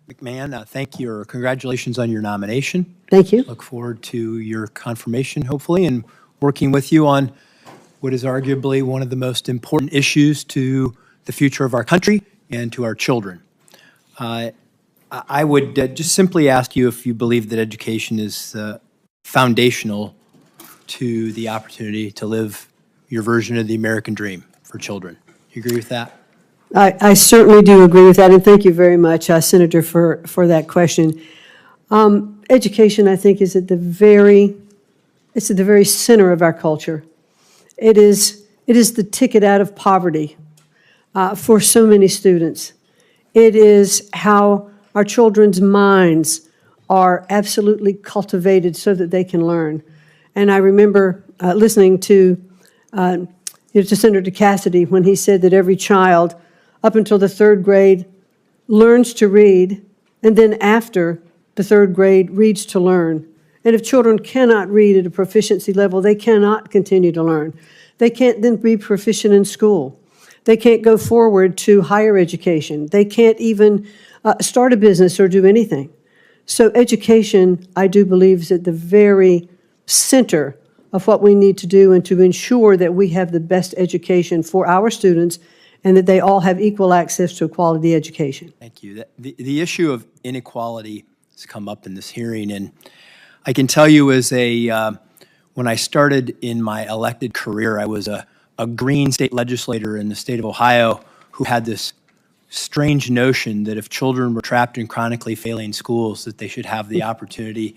McMahon, thank you, or congratulations on your nomination. Thank you. Look forward to your confirmation, hopefully, and working with you on what is arguably one of the most important issues to the future of our country and to our children. I would just simply ask you if you believe that education is foundational to the opportunity to live your version of the American dream for children. Do you agree with that? I certainly do agree with that, and thank you very much, Senator, for that question. Education, I think, is at the very center of our culture. It is the ticket out of poverty for so many students. It is how our children's minds are absolutely cultivated so that they can learn. And I remember listening to Senator Cassidy when he said that every child up until the third grade learns to read, and then after the third grade reads to learn. And if children cannot read at a proficiency level, they cannot continue to learn. They can't then be proficient in school. They can't go forward to higher education. They can't even start a business or do anything. So education, I do believe, is at the very center of what we need to do and to ensure that we have the best education for our students and that they all have equal access to a quality education. Thank you. The issue of inequality has come up in this hearing, and I can tell you when I started in my elected career, I was a Green state legislator in the state of Ohio who had this strange notion that if children were trapped in chronically failing schools, that they should have the opportunity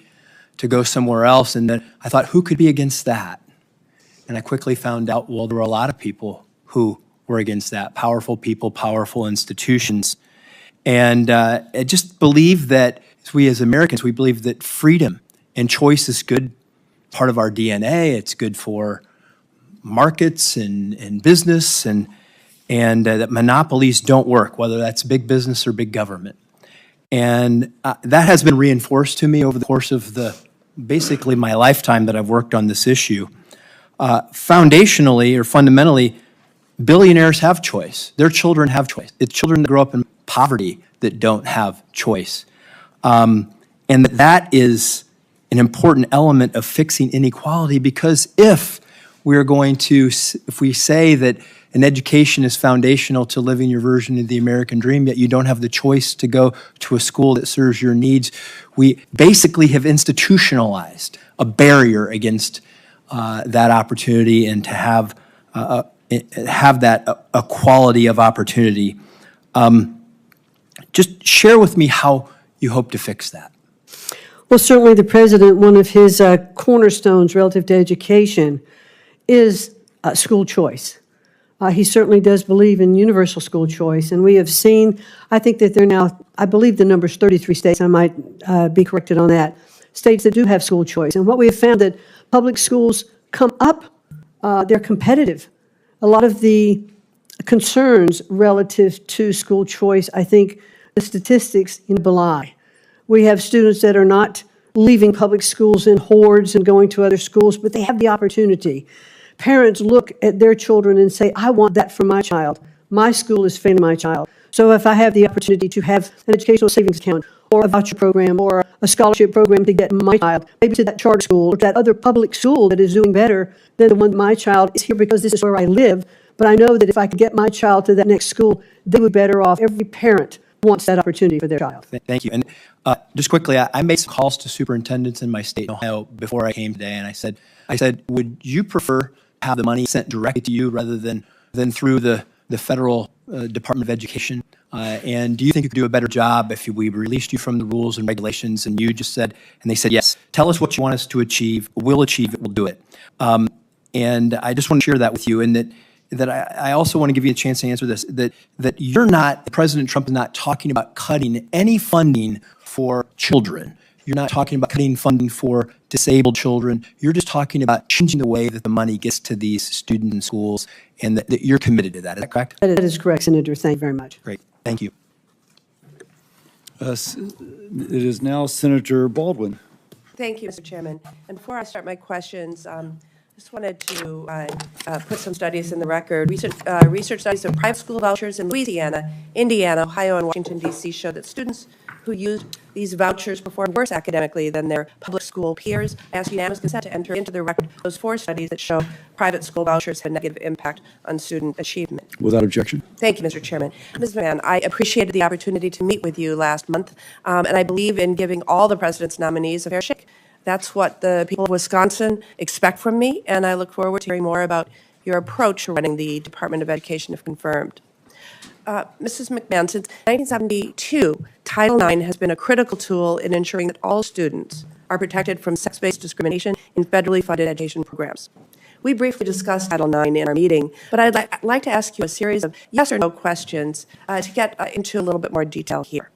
to go somewhere else. And then I thought, who could be against that? And I quickly found out, well, there were a lot of people who were against that, powerful people, powerful institutions. And I just believe that we as Americans, we believe that freedom and choice is good, part of our DNA. It's good for markets and business, and that monopolies don't work, whether that's big business or big government. And that has been reinforced to me over the course of basically my lifetime that I've worked on this issue. Foundationally or fundamentally, billionaires have choice. Their children have choice. It's children that grow up in poverty that don't have choice. And that is an important element of fixing inequality, because if we say that an education is foundational to living your version of the American dream, yet you don't have the choice to go to a school that serves your needs, we basically have institutionalized a barrier against that opportunity and to have that equality of opportunity. Just share with me how you hope to fix that. Well, certainly the president, one of his cornerstones relative to education is school choice. He certainly does believe in universal school choice, and we have seen, I think that there are now, I believe the number is 33 states, I might be corrected on that, states that do have school choice. And what we have found that public schools come up, they're competitive. A lot of the concerns relative to school choice, I think the statistics belie. We have students that are not leaving public schools in hordes and going to other schools, but they have the opportunity. Parents look at their children and say, I want that for my child. My school is failing my child. So if I have the opportunity to have an educational savings account or a voucher program or a scholarship program to get my child, maybe to that charter school or that other public school that is doing better than the one my child is here because this is where I live, but I know that if I could get my child to that next school, they would be better off. Every parent wants that opportunity for their child. Thank you. And just quickly, I made some calls to superintendents in my state in Ohio before I came today, and I said, would you prefer to have the money sent directly to you rather than through the federal Department of Education? And do you think you could do a better job if we released you from the rules and regulations and you just said, and they said, yes, tell us what you want us to achieve, we'll achieve it, we'll do it. And I just want to share that with you, and that I also want to give you a chance to answer this, that you're not, President Trump is not talking about cutting any funding for children. You're not talking about cutting funding for disabled children. You're just talking about changing the way that the money gets to these students and schools, and that you're committed to that. Is that correct? That is correct, Senator. Thank you very much. Great. Thank you. It is now Senator Baldwin. Thank you, Mr. Chairman. And before I start my questions, just wanted to put some studies in the record. Recent research studies of private school vouchers in Louisiana, Indiana, Ohio, and Washington, D.C. show that students who used these vouchers performed worse academically than their public school peers. I ask unanimous consent to enter into the record those 4 studies that show private school vouchers have a negative impact on student achievement. Without objection. Thank you, Mr. Chairman. Ms. McMahon, I appreciated the opportunity to meet with you last month, and I believe in giving all the president's nominees a fair shake. That's what the people of Wisconsin expect from me, and I look forward to hearing more about your approach to running the Department of Education if confirmed. Mrs. McMahon, since 1972, Title IX has been a critical tool in ensuring that all students are protected from sex-based discrimination in federally funded education programs. We briefly discussed Title IX in our meeting, but I'd like to ask you a series of yes or no questions to get into a little bit more detail here.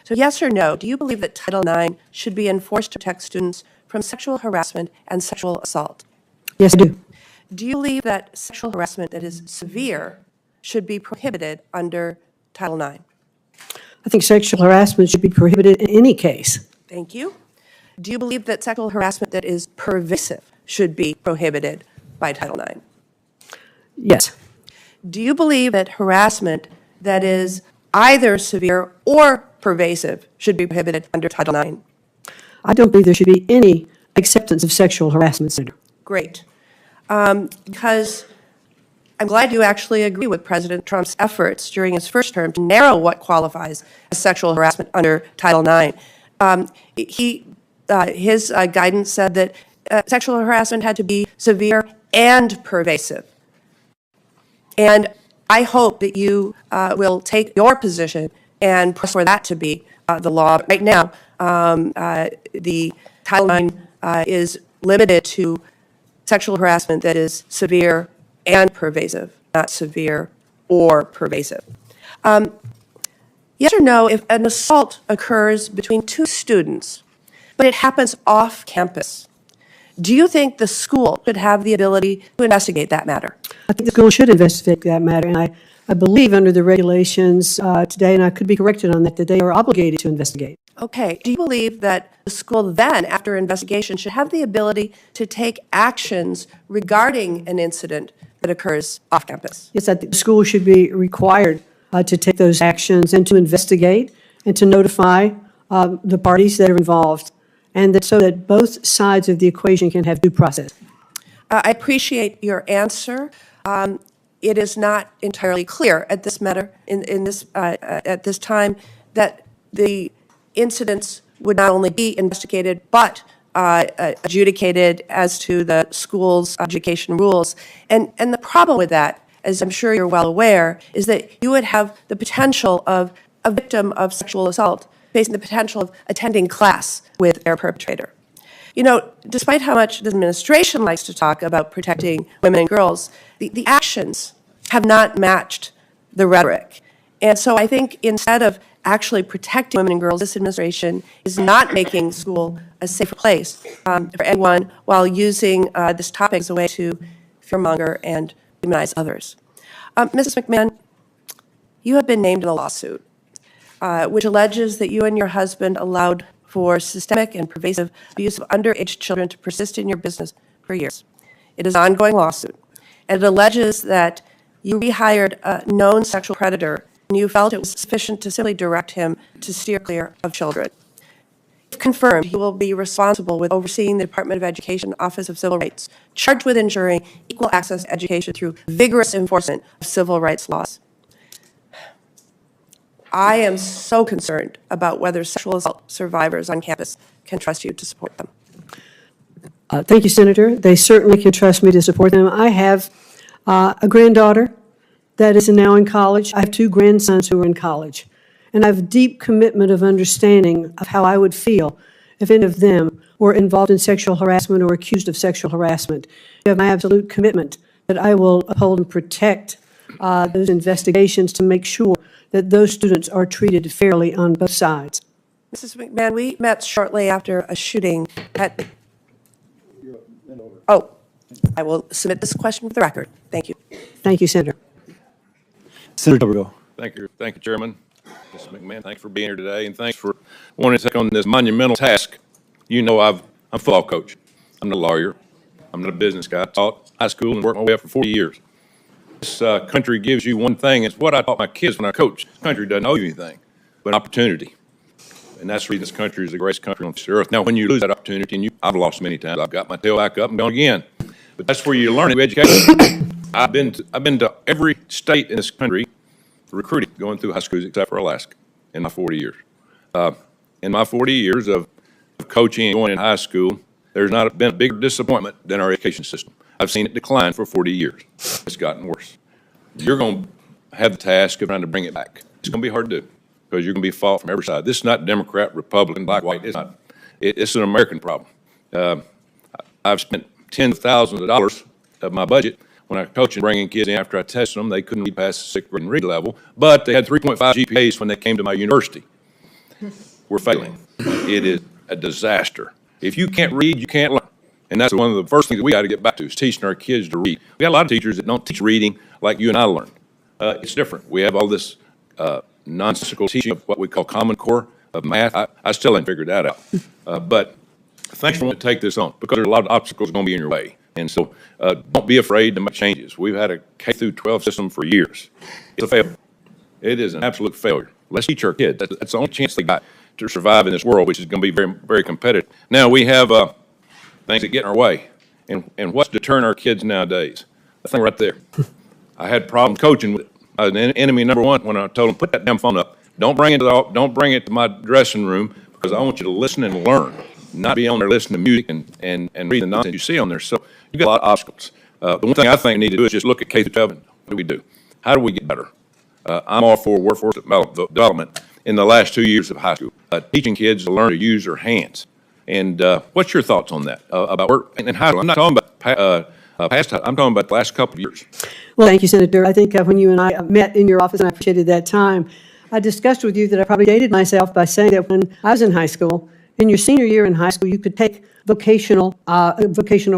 So yes or no, do you believe that Title IX should be enforced to protect students from sexual harassment and sexual assault? Yes, I do. Do you believe that sexual harassment that is severe should be prohibited under Title IX? I think sexual harassment should be prohibited in any case. Thank you. Do you believe that sexual harassment that is pervasive should be prohibited by Title IX? Yes. Do you believe that harassment that is either severe or pervasive should be prohibited under Title IX? I don't believe there should be any acceptance of sexual harassment, Senator. Great. Because I'm glad you actually agree with President Trump's efforts during his first term to narrow what qualifies as sexual harassment under Title IX. His guidance said that sexual harassment had to be severe and pervasive. And I hope that you will take your position and press for that to be the law. But right now, the Title IX is limited to sexual harassment that is severe and pervasive, not severe or pervasive. Yes or no, if an assault occurs between 2 students, but it happens off campus, do you think the school should have the ability to investigate that matter? I think the school should investigate that matter, and I believe under the regulations today, and I could be corrected on that, they are obligated to investigate. Okay. Do you believe that the school then, after investigation, should have the ability to take actions regarding an incident that occurs off campus? Yes, I think the school should be required to take those actions and to investigate and to notify the parties that are involved, and that so that both sides of the equation can have due process. I appreciate your answer. It is not entirely clear at this matter, at this time, that the incidents would not only be investigated, but adjudicated as to the school's education rules. And the problem with that, as I'm sure you're well aware, is that you would have the potential of a victim of sexual assault facing the potential of attending class with their perpetrator. You know, despite how much the administration likes to talk about protecting women and girls, the actions have not matched the rhetoric. And so I think instead of actually protecting women and girls. This administration is not making school a safer place for anyone while using this topic as a way to fearmonger and demonize others. Mrs. McMahon, you have been named in a lawsuit which alleges that you and your husband allowed for systemic and pervasive abuse of underage children to persist in your business for years. It is an ongoing lawsuit, and it alleges that you rehired a known sexual predator and you felt it was sufficient to simply direct him to steer clear of children. If confirmed, he will be responsible with overseeing the Department of Education Office of Civil Rights, charged with ensuring equal access to education through vigorous enforcement of civil rights laws. I am so concerned about whether sexual assault survivors on campus can trust you to support them. Thank you, Senator. They certainly can trust me to support them. I have a granddaughter that is now in college. I have 2 grandsons who are in college. And I have a deep commitment of understanding of how I would feel if any of them were involved in sexual harassment or accused of sexual harassment. I have my absolute commitment that I will uphold and protect those investigations to make sure that those students are treated fairly on both sides. Mrs. McMahon, we met shortly after a shooting at... Oh, I will submit this question for the record. Thank you. Thank you, Senator. Senator Delgado. Thank you, Chairman. Ms. McMahon, thanks for being here today, and thanks for wanting to take on this monumental task. You know, I'm a football coach. I'm not a lawyer. I'm not a business guy. I taught high school and worked my way up for 40 years. This country gives you one thing. It's what I taught my kids when I coached. This country doesn't owe you anything but opportunity. And that's the reason this country is the greatest country on this earth. Now, when you lose that opportunity, and I've lost many times, I've got my tail back up and gone again. But that's where you learn education. I've been to every state in this country recruiting, going through high schools except for Alaska in my 40 years. In my 40 years of coaching and going in high school, there's not been a bigger disappointment than our education system. I've seen it decline for 40 years. It's gotten worse. You're going to have the task of trying to bring it back. It's going to be hard to do because you're going to be fought from every side. This is not Democrat, Republican, black, white. It's not. It's an American problem. I've spent tens of thousands of dollars of my budget when I coach and bringing kids in after I tested them. They couldn't read past the 6th grade and read level, but they had 3.5 GPAs when they came to my university. We're failing. It is a disaster. If you can't read, you can't learn. And that's one of the first things that we got to get back to is teaching our kids to read. We got a lot of teachers that don't teach reading like you and I learned. It's different. We have all this nonsensical teaching of what we call Common Core of math. I still haven't figured that out. But thanks for wanting to take this on because there's a lot of obstacles going to be in your way. And so don't be afraid to make changes. We've had a K-12 system for years. It's a failure. It is an absolute failure. Let's teach our kids. That's the only chance they got to survive in this world, which is going to be very, very competitive. Now, we have things that get in our way. And what's deterring our kids nowadays? That thing right there. I had problems coaching with enemy number one when I told them, put that damn phone up. Don't bring it to my dressing room because I want you to listen and learn, not be on there listening to music and read the nonsense you see on there. So you got a lot of obstacles. The one thing I think we need to do is just look at K-12 and what do we do? How do we get better? I'm all for workforce development in the last 2 years of high school, teaching kids to learn to use their hands. And what's your thoughts on that, about work and high school? I'm not talking about past time. I'm talking about the last couple of years. Well, thank you, Senator. I think when you and I met in your office, and I appreciated that time, I discussed with you that I probably dated myself by saying that when I was in high school, in your senior year in high school, you could take a vocational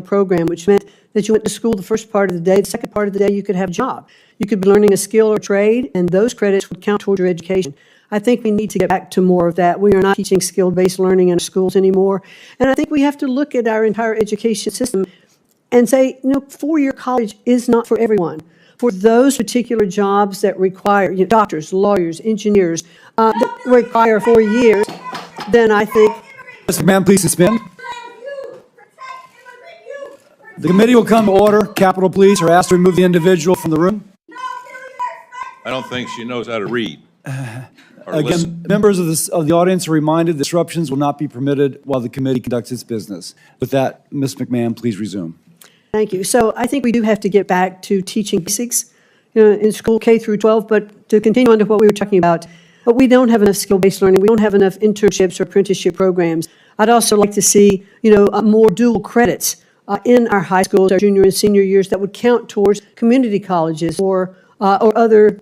program, which meant that you went to school the first part of the day. The second part of the day, you could have a job. You could be learning a skill or trade, and those credits would count toward your education. I think we need to get back to more of that. We are not teaching skill-based learning in schools anymore. And I think we have to look at our entire education system and say, you know, four-year college is not for everyone. For those particular jobs that require, you know, doctors, lawyers, engineers, that require 4 years, then I think... Mr. McMahon, please suspend. The committee will come to order. Capitol Police are asked to remove the individual from the room. I don't think she knows how to read. Again, members of the audience are reminded disruptions will not be permitted while the committee conducts its business. With that, Ms. McMahon, please resume. Thank you. So I think we do have to get back to teaching basics, you know, in school K through 12, but to continue on to what we were talking about, but we don't have enough skill-based learning. We don't have enough internships or apprenticeship programs. I'd also like to see, you know, more dual credits in our high schools, our junior and senior years that would count towards community colleges or other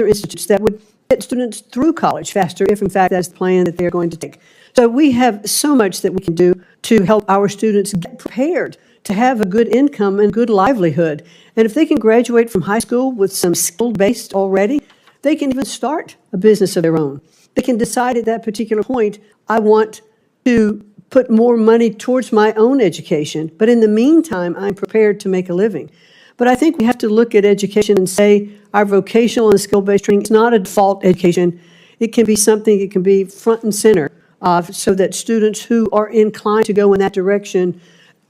institutes that would get students through college faster, if in fact that's the plan that they're going to take. So we have so much that we can do to help our students get prepared to have a good income and good livelihood. And if they can graduate from high school with some skill-based already, they can even start a business of their own. They can decide at that particular point, I want to put more money towards my own education, but in the meantime, I'm prepared to make a living. But I think we have to look at education and say our vocational and skill-based training is not a default education. It can be something, it can be front and center, so that students who are inclined to go in that direction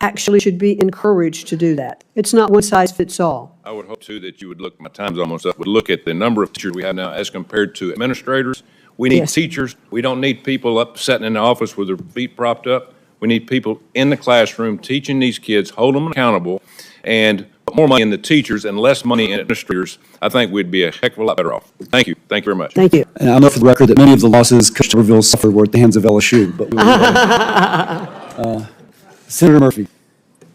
actually should be encouraged to do that. It's not one size fits all. I would hope too that you would look, my time's almost up, would look at the number of teachers we have now as compared to administrators. We need Yes. teachers. We don't need people up sitting in the office with their feet propped up. We need people in the classroom teaching these kids, hold them accountable, and put more money in the teachers and less money in administrators. I think we'd be a heck of a lot better off. Thank you. Thank you very much. Thank you. And I know for the record that many of the losses Coach Tuberville suffered were at the hands of LSU, but Senator Murphy.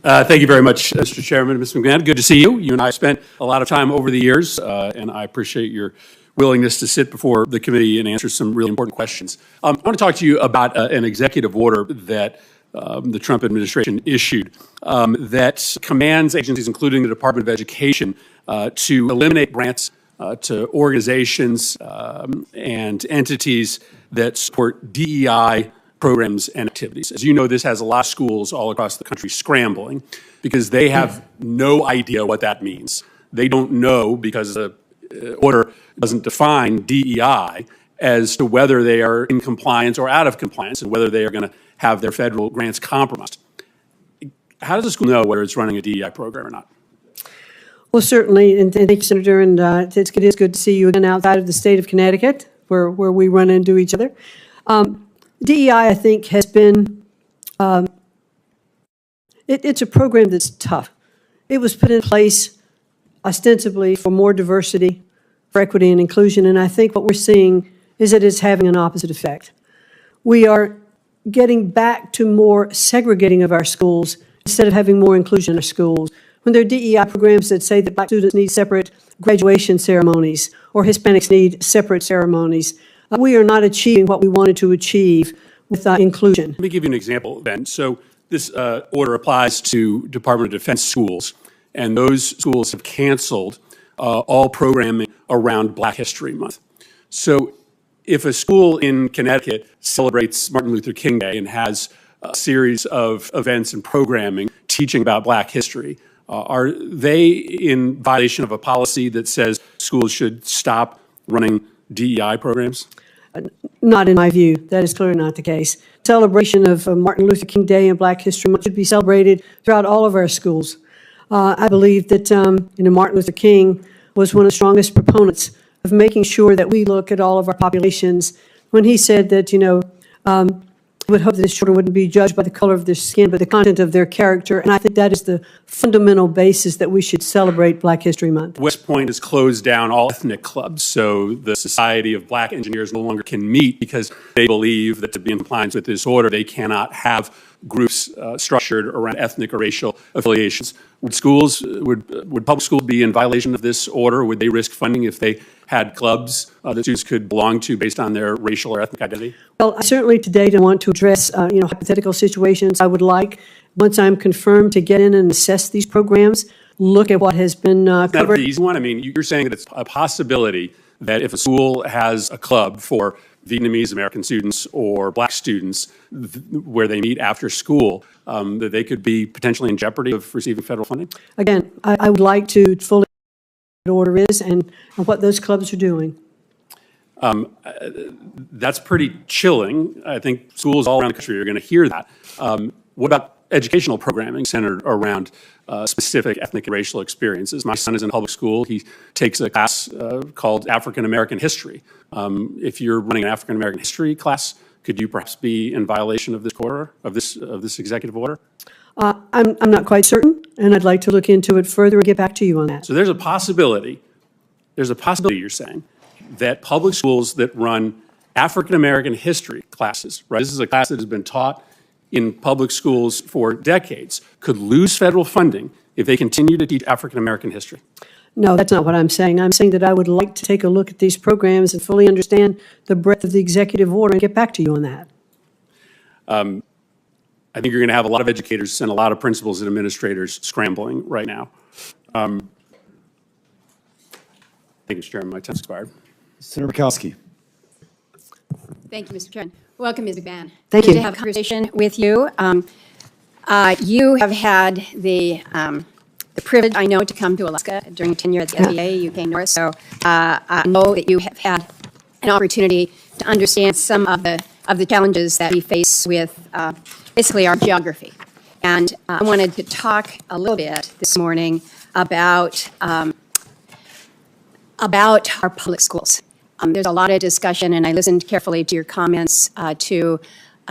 Thank you very much, Mr. Chairman. Ms. McMahon, good to see you. You and I have spent a lot of time over the years, and I appreciate your willingness to sit before the committee and answer some really important questions. I want to talk to you about an executive order that the Trump administration issued that commands agencies, including the Department of Education, to eliminate grants to organizations and entities that support DEI programs and activities. As you know, this has a lot of schools all across the country scrambling because they have no idea what that means. They don't know because the order doesn't define DEI as to whether they are in compliance or out of compliance and whether they are going to have their federal grants compromised. How does the school know whether it's running a DEI program or not? Well, certainly, and thank you, Senator, and it is good to see you again outside of the state of Connecticut, where we run into each other. DEI, I think, has been, it's a program that's tough. It was put in place ostensibly for more diversity, for equity and inclusion, and I think what we're seeing is that it's having an opposite effect. We are getting back to more segregating of our schools instead of having more inclusion in our schools. When there are DEI programs that say that Black students need separate graduation ceremonies or Hispanics need separate ceremonies, we are not achieving what we wanted to achieve with inclusion. Let me give you an example then. So this order applies to Department of Defense schools, and those schools have canceled all programming around Black History Month. So if a school in Connecticut celebrates Martin Luther King Day and has a series of events and programming teaching about Black history, are they in violation of a policy that says schools should stop running DEI programs? Not in my view. That is clearly not the case. Celebration of Martin Luther King Day and Black History Month should be celebrated throughout all of our schools. I believe that Martin Luther King was one of the strongest proponents of making sure that we look at all of our populations when he said that, would hope that his children wouldn't be judged by the color of their skin, but the content of their character. And I think that is the fundamental basis that we should celebrate Black History Month. West Point has closed down all ethnic clubs, so the Society of Black Engineers no longer can meet because they believe that to be in compliance with this order, they cannot have groups structured around ethnic or racial affiliations. Would public schools be in violation of this order? Would they risk funding if they had clubs that students could belong to based on their racial or ethnic identity? Well, I certainly today don't want to address, hypothetical situations. I would like, once I'm confirmed, to get in and assess these programs, look at what has been covered. That's the easy one. I mean, you're saying that it's a possibility that if a school has a club for Vietnamese American students or Black students where they meet after school, that they could be potentially in jeopardy of receiving federal funding? Again, I would like to fully what the order is and what those clubs are doing. That's pretty chilling. I think schools all around the country are going to hear that. What about educational programming centered around specific ethnic and racial experiences? My son is in public school. He takes a class called African American History. If you're running an African American history class, could you perhaps be in violation of this order, of this executive order? I'm not quite certain, and I'd like to look into it further and get back to you on that. So there's a possibility, you're saying, that public schools that run African American history classes, right? This is a class that has been taught in public schools for decades, could lose federal funding if they continue to teach African American history. No, that's not what I'm saying. I'm saying that I would like to take a look at these programs and fully understand the breadth of the executive order and get back to you on that. I think you're going to have a lot of educators and a lot of principals and administrators scrambling right now. Thank you, Mr. Chairman. My time's expired. Senator Bukowski. Thank you, Mr. Chairman. Welcome, Ms. McMahon. Thank Good you. to have a conversation with you. You have had the privilege, I know, to come to Alaska during your tenure at the SBA. You came north, so I know that you have had an opportunity to understand some of the challenges that we face with basically our geography. And I wanted to talk a little bit this morning about our public schools. There's a lot of discussion, and I listened carefully to your comments to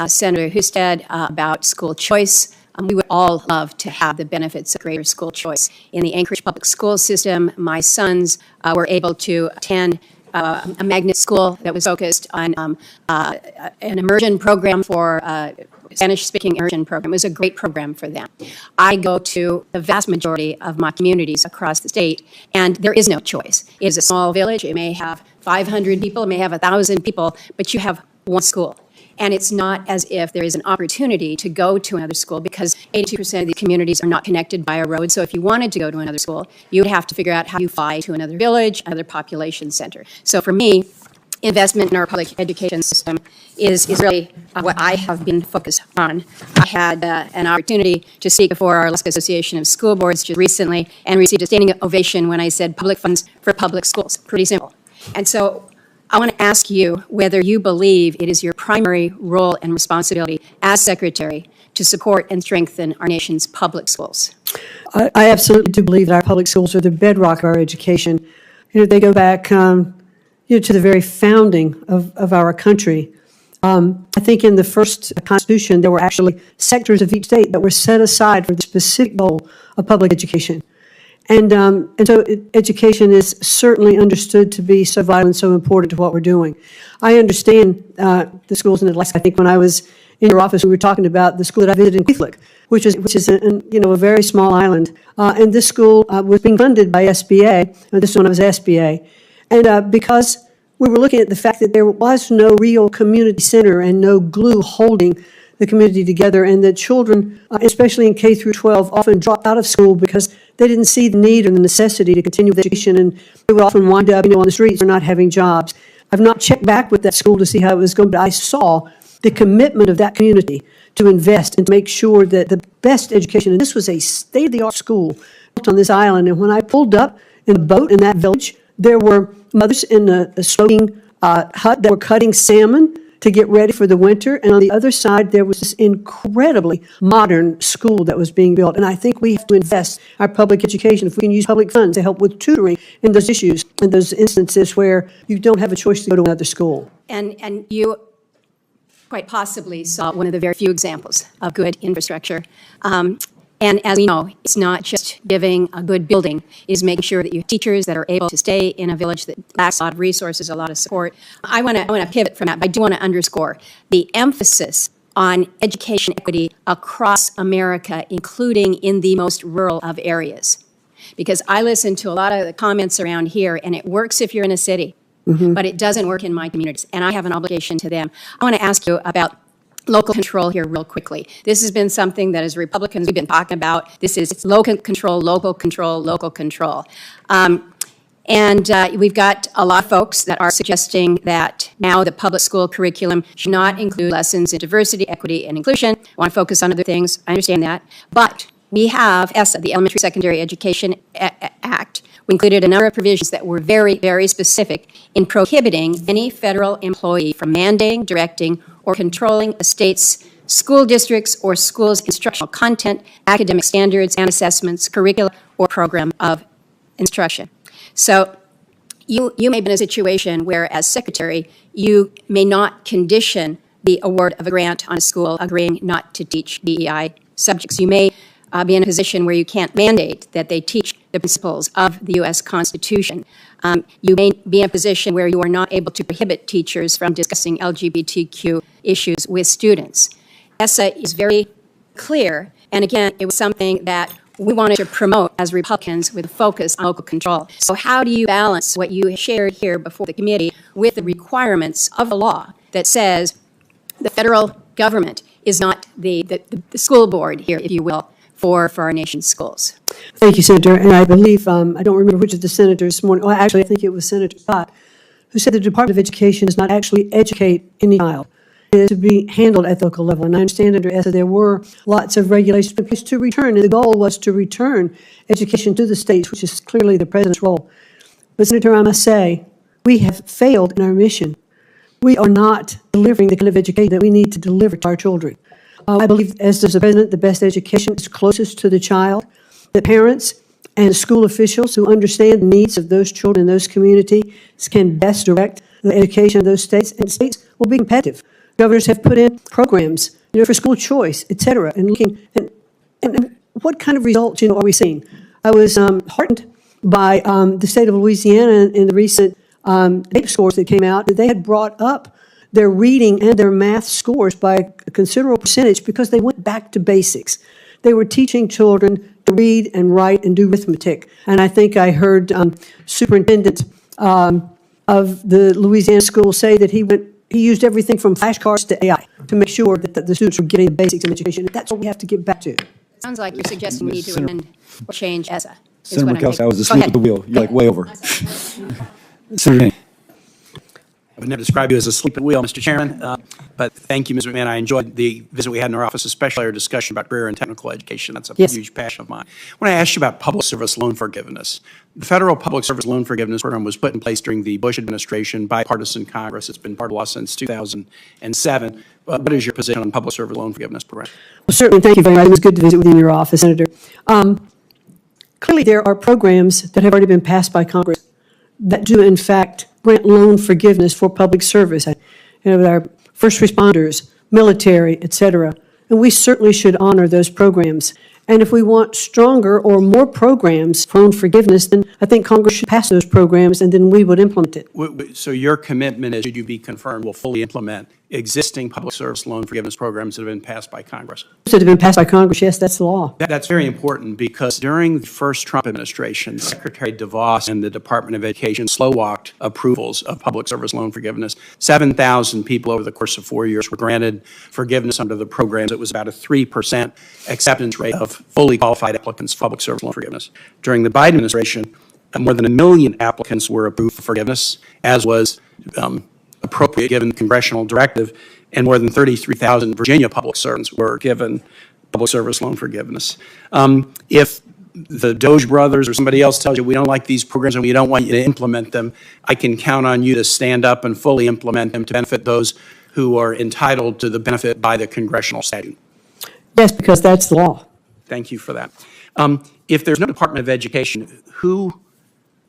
Senator Husted about school choice. We would all love to have the benefits of greater school choice. In the Anchorage public school system, my sons were able to attend a magnet school that was focused on an immersion program for Spanish-speaking immersion program. It was a great program for them. I go to the vast majority of my communities across the state, and there is no choice. It is a small village. It may have 500 people, it may have 1,000 people, but you have one school. And it's not as if there is an opportunity to go to another school because 82% of these communities are not connected by a road. So if you wanted to go to another school, you would have to figure out how you fly to another village, another population center. So for me, investment in our public education system is really what I have been focused on. I had an opportunity to speak before our Alaska Association of School Boards just recently and received a standing ovation when I said public funds for public schools. Pretty simple. And so I want to ask you whether you believe it is your primary role and responsibility as Secretary to support and strengthen our nation's public schools. I absolutely do believe that our public schools are the bedrock of our education. They go back to the very founding of our country. I think in the first Constitution, there were actually sectors of each state that were set aside for the specific goal of public education. And so education is certainly understood to be so vital and so important to what we're doing. I understand the schools in Alaska. I think when I was in your office, we were talking about the school that I visited in Kwethluk, which is a very small island. And this school was being funded by SBA. This one was SBA. And because we were looking at the fact that there was no real community center and no glue holding the community together, and that children, especially in K through 12, often dropped out of school because they didn't see the need or the necessity to continue with education, and they would often wind up, on the streets or not having jobs. I've not checked back with that school to see how it was going, but I saw the commitment of that community to invest and to make sure that the best education, and this was a state-of-the-art school built on this island, and when I pulled up in a boat in that village, there were mothers in a smoking hut that were cutting salmon to get ready for the winter. And on the other side, there was this incredibly modern school that was being built. And I think we have to invest our public education. If we can use public funds to help with tutoring in those issues, in those instances where you don't have a choice to go to another school. And you quite possibly saw one of the very few examples of good infrastructure. And as we know, it's not just giving a good building, it is making sure that you have teachers that are able to stay in a village that lacks a lot of resources, a lot of support. I want to pivot from that, but I do want to underscore the emphasis on education equity across America, including in the most rural of areas. Because I listen to a lot of the comments around here, and it works if you're in a city, but it doesn't work in my communities, and I have an obligation to them. I want to ask you about local control here real quickly. This has been something that as Republicans we've been talking about. It's local control, local control, local control. We've got a lot of folks that are suggesting that now the public school curriculum should not include lessons in diversity, equity, and inclusion. I want to focus on other things. I understand that. But we have ESSA, the Elementary Secondary Education Act. We included a number of provisions that were very, very specific in prohibiting any federal employee from mandating, directing, or controlling a state's school districts or schools' instructional content, academic standards and assessments, curricula, or program of instruction. So you may be in a situation where, as secretary, you may not condition the award of a grant on a school agreeing not to teach DEI subjects. You may be in a position where you can't mandate that they teach the principles of the U.S. Constitution. You may be in a position where you are not able to prohibit teachers from discussing LGBTQ issues with students. ESSA is very clear, and again, it was something that we wanted to promote as Republicans with a focus on local control. So how do you balance what you shared here before the committee with the requirements of the law that says the federal government is not the school board here, if you will, for our nation's schools? Thank you, Senator. And I believe, I don't remember which of the senators this morning, well, actually, I think it was Senator Scott, who said the Department of Education does not actually educate any child. It is to be handled at the local level. And I understand under ESSA there were lots of regulations in place to return, and the goal was to return education to the states, which is clearly the president's role. But, Senator, I must say, we have failed in our mission. We are not delivering the kind of education that we need to deliver to our children. I believe, as does the president, the best education is closest to the child. The parents and school officials who understand the needs of those children in those communities can best direct the education of those states, and states will be competitive. Governors have put in programs, for school choice, et cetera, and looking and what kind of results, are we seeing? I was heartened by the state of Louisiana in the recent NAEP scores that came out, that they had brought up their reading and their math scores by a considerable percentage because they went back to basics. They were teaching children to read and write and do arithmetic. And I think I heard superintendent of the Louisiana school say that he used everything from flashcards to AI to make sure that the students were getting the basics of education. That's what we have to get back to. It sounds like you're suggesting we need to amend or change ESSA. Senator Murkowski, I was asleep at the wheel. You're like way over. Senator Haney. I would never describe you as asleep at the wheel, Mr. Chairman, but thank you, Ms. McMahon. I enjoyed the visit we had in our office, especially our discussion about career and technical education. That's a huge passion of mine. When I asked you about public service loan forgiveness, the federal public service loan forgiveness program was put in place during the Bush administration, bipartisan Congress. It's been part of the law since 2007. What is your position on the public service loan forgiveness program? Well, certainly, thank you very much. It was good to visit with you in your office, Senator. Clearly, there are programs that have already been passed by Congress that do, in fact, grant loan forgiveness for public service, our first responders, military, et cetera. And we certainly should honor those programs. And if we want stronger or more programs for loan forgiveness, then I think Congress should pass those programs, and then we would implement it. So your commitment, as should you be confirmed, will fully implement existing public service loan forgiveness programs that have been passed by Congress? That have been passed by Congress, yes, that's the law. That's very important because during the first Trump administration, Secretary DeVos and the Department of Education slow-walked approvals of public service loan forgiveness. 7,000 people over the course of 4 years were granted forgiveness under the programs. It was about a 3% acceptance rate of fully qualified applicants for public service loan forgiveness. During the Biden administration, more than 1 million applicants were approved for forgiveness, as was appropriate given congressional directive, and more than 33,000 Virginia public servants were given public service loan forgiveness. If the Doge brothers or somebody else tells you we don't like these programs and we don't want you to implement them, I can count on you to stand up and fully implement them to benefit those who are entitled to the benefit by the congressional statute. Yes, because that's the law. Thank you for that. If there's no Department of Education, who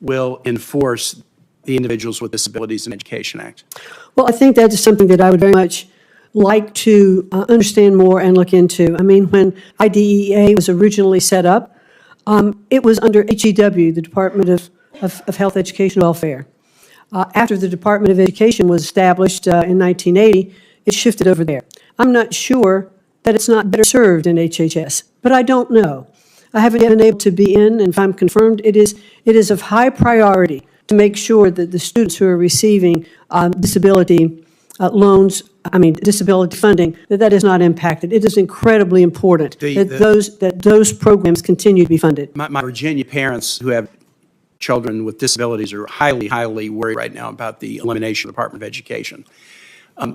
will enforce the Individuals with Disabilities in Education Act? Well, I think that is something that I would very much like to understand more and look into. I mean, when IDEA was originally set up, it was under HEW, the Department of Health, Education, and Welfare. After the Department of Education was established in 1980, it shifted over there. I'm not sure that it's not better served in HHS, but I don't know. I haven't yet been able to be in, and if I'm confirmed, it is of high priority to make sure that the students who are receiving disability disability funding, that is not impacted. It is incredibly important that those programs continue to be funded. My Virginia parents who have children with disabilities are highly, highly worried right now about the elimination of the Department of Education.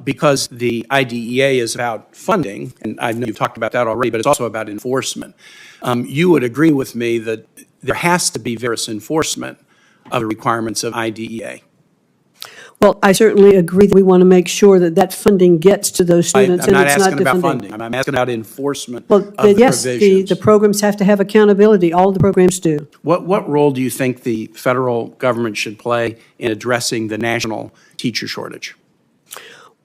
Because the IDEA is about funding, and I know you've talked about that already, but it's also about enforcement. You would agree with me that there has to be various enforcement of the requirements of IDEA. Well, I certainly agree that we want to make sure that that funding gets to those students. I'm not asking about funding. I'm asking about enforcement of the yes, provisions. the programs have to have accountability. All the programs do. What role do you think the federal government should play in addressing the national teacher shortage?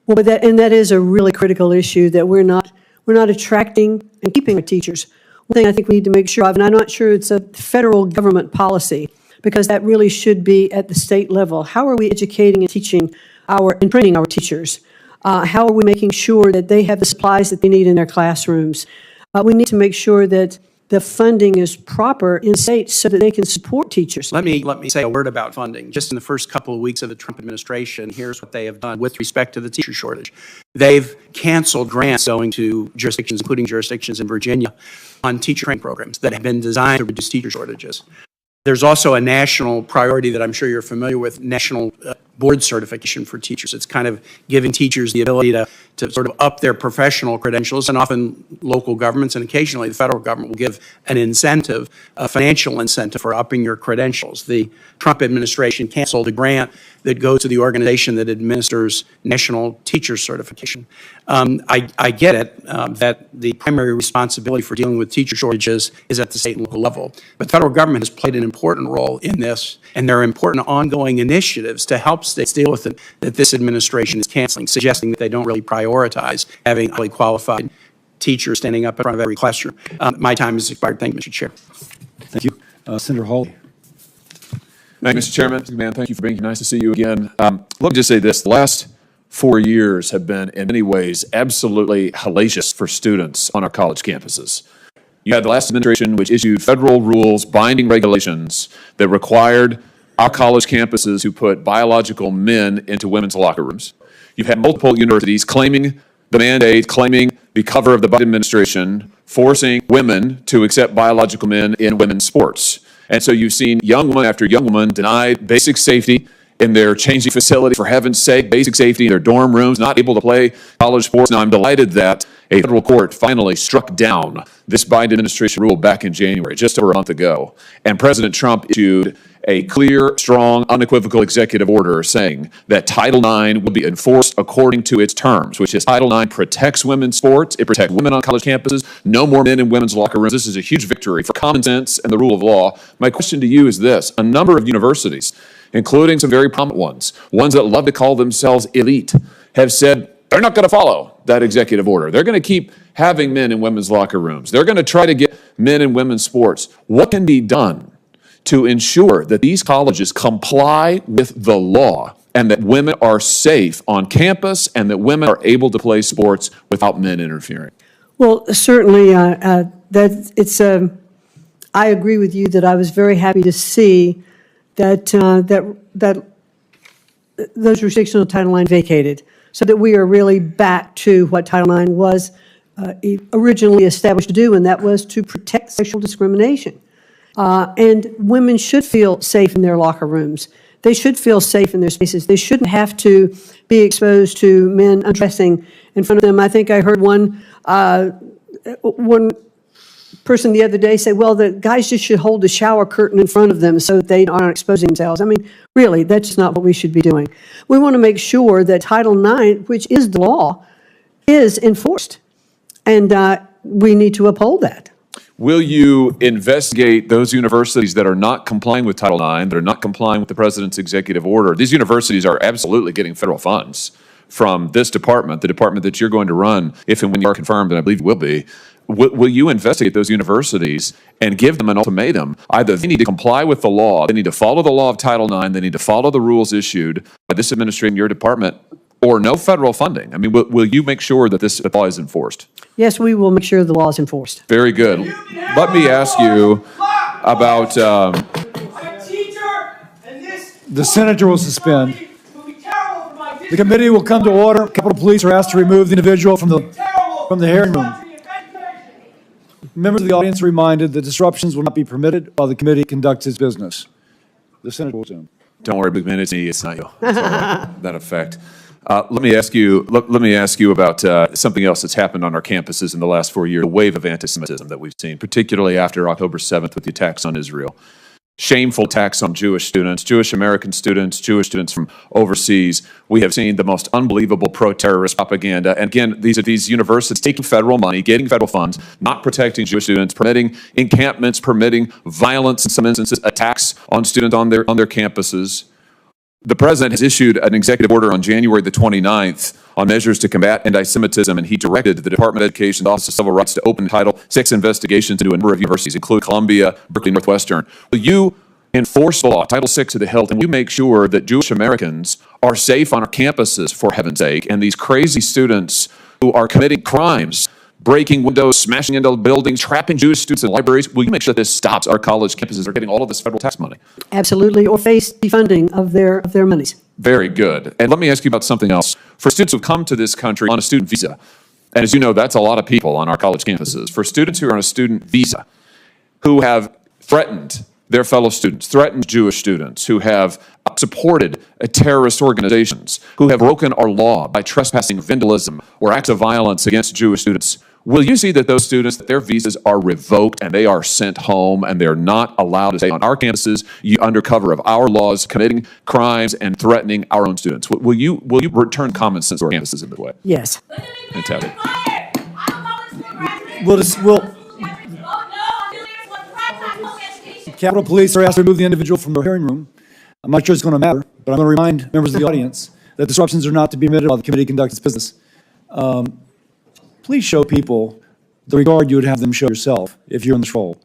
Well, that is a really critical issue, that we're not attracting and keeping our teachers. One thing I think we need to make sure of, and I'm not sure it's a federal government policy, because that really should be at the state level. How are we educating and teaching and training our teachers? How are we making sure that they have the supplies that they need in their classrooms? We need to make sure that the funding is proper in states so that they can support teachers. Let me say a word about funding. Just in the first couple of weeks of the Trump administration, here's what they have done with respect to the teacher shortage. They've canceled grants going to jurisdictions, including jurisdictions in Virginia, on teacher training programs that have been designed to reduce teacher shortages. There's also a national priority that I'm sure you're familiar with, national board certification for teachers. It's kind of giving teachers the ability to sort of up their professional credentials, and often local governments and occasionally the federal government will give an incentive, a financial incentive for upping your credentials. The Trump administration canceled a grant that goes to the organization that administers national teacher certification. I get it that the primary responsibility for dealing with teacher shortages is at the state and local level, but the federal government has played an important role in this, and there are important ongoing initiatives to help states deal with it that this administration is canceling, suggesting that they don't really prioritize having highly qualified teachers standing up in front of every classroom. My time has expired. Thank you, Mr. Chair. Thank you. Senator Hawley. Thank you, Mr. Chairman. Mr. McMahon, thank you for being here. Nice to see you again. Let me just say this. The last 4 years have been, in many ways, absolutely hellacious for students on our college campuses. You had the last administration which issued federal rules, binding regulations that required our college campuses to put biological men into women's locker rooms. You've had multiple universities claiming the mandate, claiming the cover of the Biden administration, forcing women to accept biological men in women's sports. And so you've seen young woman after young woman denied basic safety in their changing facility, for heaven's sake, basic safety in their dorm rooms, not able to play college sports. Now, I'm delighted that a federal court finally struck down this Biden administration rule back in January, just over a month ago. And President Trump issued a clear, strong, unequivocal executive order saying that Title IX will be enforced according to its terms, which is Title IX protects women's sports, it protects women on college campuses, no more men in women's locker rooms. This is a huge victory for common sense and the rule of law. My question to you is this. A number of universities, including some very prominent ones that love to call themselves elite, have said they're not going to follow that executive order. They're going to keep having men in women's locker rooms. They're going to try to get men in women's sports. What can be done to ensure that these colleges comply with the law and that women are safe on campus and that women are able to play sports without men interfering? Well, certainly, I agree with you that I was very happy to see that those restrictions on Title IX vacated, so that we are really back to what Title IX was originally established to do, and that was to protect sexual discrimination. And women should feel safe in their locker rooms. They should feel safe in their spaces. They shouldn't have to be exposed to men undressing in front of them. I think I heard one person the other day say, well, the guys just should hold the shower curtain in front of them so that they aren't exposing themselves. I mean, really, that's not what we should be doing. We want to make sure that Title IX, which is the law, is enforced. And we need to uphold that. Will you investigate those universities that are not complying with Title IX, that are not complying with the president's executive order? These universities are absolutely getting federal funds from this department, the department that you're going to run, if and when you are confirmed, and I believe you will be. Will you investigate those universities and give them an ultimatum? Either they need to comply with the law, they need to follow the law of Title IX, they need to follow the rules issued by this administration, your department, or no federal funding. I mean, will you make sure that this law is enforced? Yes, we will make sure the law is enforced. Very good. Let me ask you about... The senator will suspend. The committee will come to order. Capitol Police are asked to remove the individual from the hearing room. Members of the audience are reminded that disruptions will not be permitted while the committee conducts its business. The senator will resume. Don't worry, McMahon, it's me, it's not you. That effect. Let me ask you about something else that's happened on our campuses in the last 4 years, the wave of anti-Semitism that we've seen, particularly after October 7th with the attacks on Israel. Shameful attacks on Jewish students, Jewish American students, Jewish students from overseas. We have seen the most unbelievable pro-terrorist propaganda. And again, these are these universities taking federal money, getting federal funds, not protecting Jewish students, permitting encampments, permitting violence in some instances, attacks on students on their campuses. The president has issued an executive order on January the 29th on measures to combat anti-Semitism, and he directed the Department of Education's Office of Civil Rights to open Title VI investigations into a number of universities, including Columbia, Berkeley, Northwestern. Will you enforce the law, Title VI to the hilt, and will you make sure that Jewish Americans are safe on our campuses, for heaven's sake, and these crazy students who are committing crimes breaking windows, smashing into buildings, trapping Jewish students in libraries. Will you make sure that this stops? Our college campuses are getting all of this federal tax money. Absolutely, or face defunding of their monies. Very good. And let me ask you about something else. For students who come to this country on a student visa, and as you know, that's a lot of people on our college campuses. For students who are on a student visa, who have threatened their fellow students, threatened Jewish students, who have supported terrorist organizations, who have broken our law by trespassing, vandalism, or acts of violence against Jewish students, will you see that those students, that their visas are revoked and they are sent home and they're not allowed to stay on our campuses under cover of our laws, committing crimes and threatening our own students? Will you return common sense to our campuses in the way? Yes. Fantastic. Capitol Police are asked to remove the individual from the hearing room. I'm not sure it's going to matter, but I'm going to remind members of the audience that disruptions are not to be permitted while the committee conducts its business. Please show people the regard you would have them show yourself if you're in this role.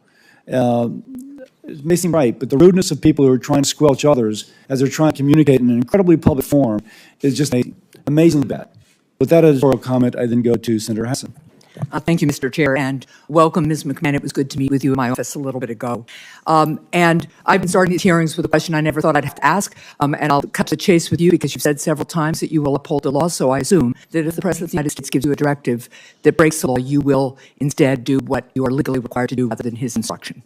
It may seem right, but the rudeness of people who are trying to squelch others as they're trying to communicate in an incredibly public forum is just amazingly bad. With that editorial comment, I then go to Senator Hassan. Thank you, Mr. Chair, and welcome, Ms. McMahon. It was good to meet with you in my office a little bit ago. And I've been starting these hearings with a question I never thought I'd have to ask, and I'll cut to the chase with you because you've said several times that you will uphold the law, so I assume that if the President of the United States gives you a directive that breaks the law, you will instead do what you are legally required to do rather than his instruction.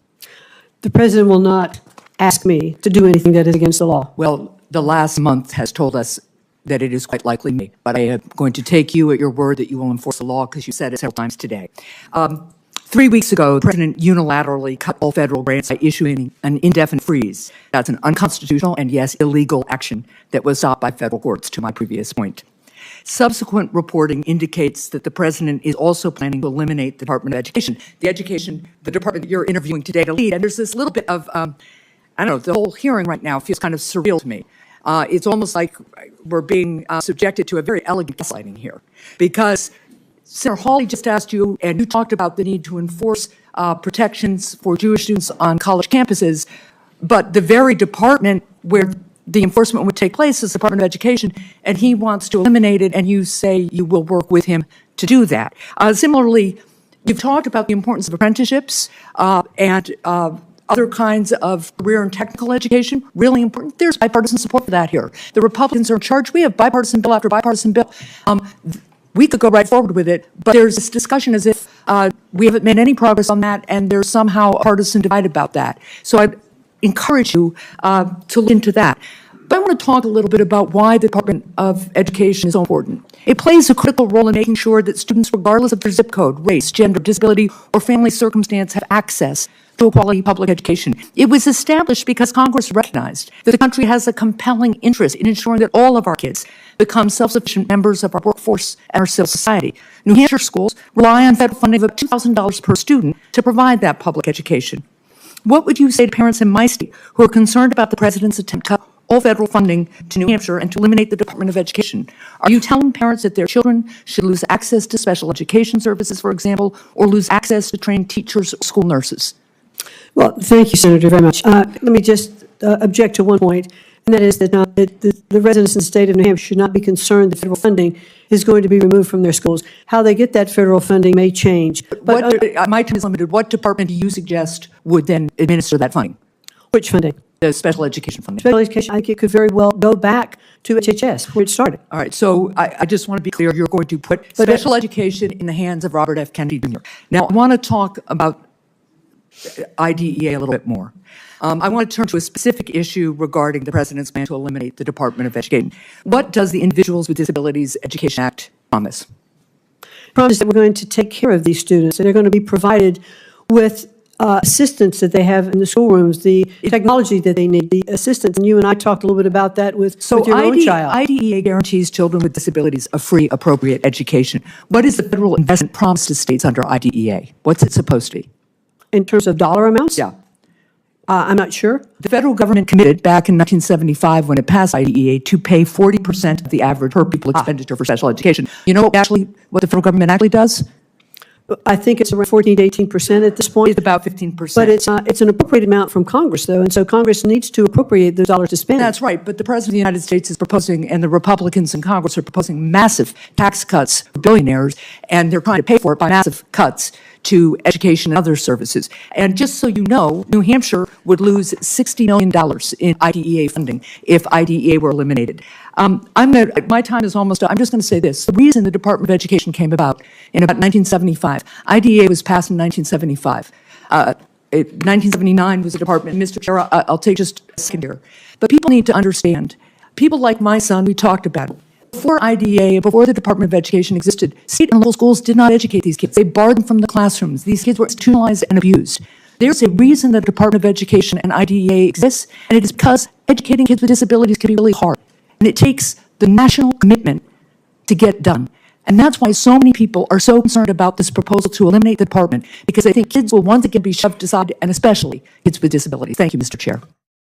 The President will not ask me to do anything that is against the law. Well, the last month has told us that it is quite likely me, but I am going to take you at your word that you will enforce the law because you said it several times today. 3 weeks ago, the President unilaterally cut all federal grants by issuing an indefinite freeze. That's an unconstitutional and, yes, illegal action that was stopped by federal courts, to my previous point. Subsequent reporting indicates that the President is also planning to eliminate the Department of Education. The department you're interviewing today to lead, and there's this little bit of, I don't know, the whole hearing right now feels kind of surreal to me. It's almost like we're being subjected to a very elegant gaslighting here, because Senator Hawley just asked you, and you talked about the need to enforce protections for Jewish students on college campuses, but the very department where the enforcement would take place is the Department of Education, and he wants to eliminate it, and you say you will work with him to do that. Similarly, you've talked about the importance of apprenticeships and other kinds of career and technical education, really important. There's bipartisan support for that here. The Republicans are in charge. We have bipartisan bill after bipartisan bill. We could go right forward with it, but there's this discussion as if we haven't made any progress on that, and there's somehow a partisan divide about that. So I encourage you to look into that. But I want to talk a little bit about why the Department of Education is so important. It plays a critical role in making sure that students, regardless of their zip code, race, gender, disability, or family circumstance, have access to a quality public education. It was established because Congress recognized that the country has a compelling interest in ensuring that all of our kids become self-sufficient members of our workforce and our civil society. New Hampshire schools rely on federal funding of $2,000 per student to provide that public education. What would you say to parents in my state who are concerned about the President's attempt to cut all federal funding to New Hampshire and to eliminate the Department of Education? Are you telling parents that their children should lose access to special education services, for example, or lose access to trained teachers or school nurses? Well, thank you, Senator, very much. Let me just object to one point, and that is that the residents in the state of New Hampshire should not be concerned that federal funding is going to be removed from their schools. How they get that federal funding may change. But my time is limited. What department do you suggest would then administer that funding? Which funding? The special education funding. Special education, I think it could very well go back to HHS, where it started. All right, so I just want to be clear, you're going to put special education in the hands of Robert F. Kennedy Jr. Now, I want to talk about IDEA a little bit more. I want to turn to a specific issue regarding the President's plan to eliminate the Department of Education. What does the Individuals with Disabilities Education Act promise? Promise that we're going to take care of these students, that they're going to be provided with assistance that they have in the schoolrooms, the technology that they need, the assistance. And you and I talked a little bit about that with your own child. IDEA guarantees children with disabilities a free, appropriate education. What is the federal investment promised to states under IDEA? What's it supposed to be? In terms of dollar amounts? Yeah. I'm not sure. The federal government committed back in 1975 when it passed IDEA to pay 40% of the average per pupil expenditure for special education. You know what the federal government actually does? I think it's around 14 to 18% at this point. It's about 15%. But it's an appropriated amount from Congress, though, and so Congress needs to appropriate those dollars to spend. That's right, but the President of the United States is proposing, and the Republicans in Congress are proposing massive tax cuts for billionaires, and they're trying to pay for it by massive cuts to education and other services. And just so you know, New Hampshire would lose $60 million in IDEA funding if IDEA were eliminated. My time is almost up. I'm just going to say this. The reason the Department of Education came about in about 1975, IDEA was passed in 1975. 1979 was the department. Mr. Chair, I'll take just a second here. But people need to understand, people like my son, we talked about it. Before IDEA, before the Department of Education existed, state and local schools did not educate these kids. They barred them from the classrooms. These kids were institutionalized and abused. There's a reason the Department of Education and IDEA exists, and it is because educating kids with disabilities can be really hard. And it takes the national commitment to get done. And that's why so many people are so concerned about this proposal to eliminate the department, because they think kids will once again be shoved aside, and especially kids with disabilities. Thank you, Mr. Chair.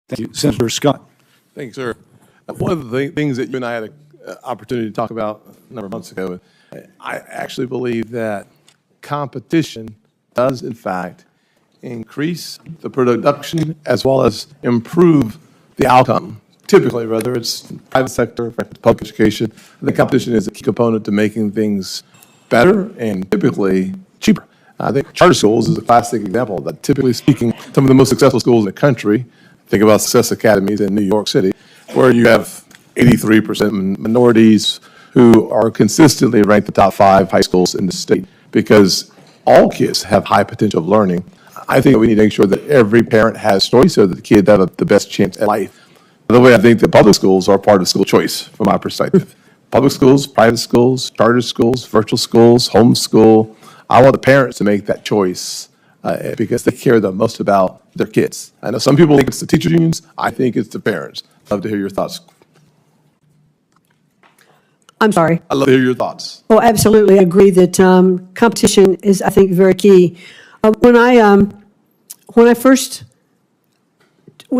Thank you. Senator Scott. Thank you, sir. One of the things that you and I had an opportunity to talk about a number of months ago, I actually believe that competition does, in fact, increase the production as well as improve the outcome. Typically, whether it's private sector, public education, the competition is a key component to making things better and typically cheaper. I think charter schools is a classic example of that. Typically speaking, some of the most successful schools in the country, think about success academies in New York City, where you have 83% minorities who are consistently ranked the top 5 high schools in the state because all kids have high potential of learning. I think we need to make sure that every parent has choice so that the kids have the best chance at life. By the way, I think that public schools are part of school choice from my perspective. Public schools, private schools, charter schools, virtual schools, homeschool. I want the parents to make that choice because they care the most about their kids. I know some people think it's the teacher unions. I think it's the parents. I'd love to hear your thoughts. I'm sorry. I'd love to hear your thoughts. Oh, absolutely. I agree that competition is, I think, very key. When I first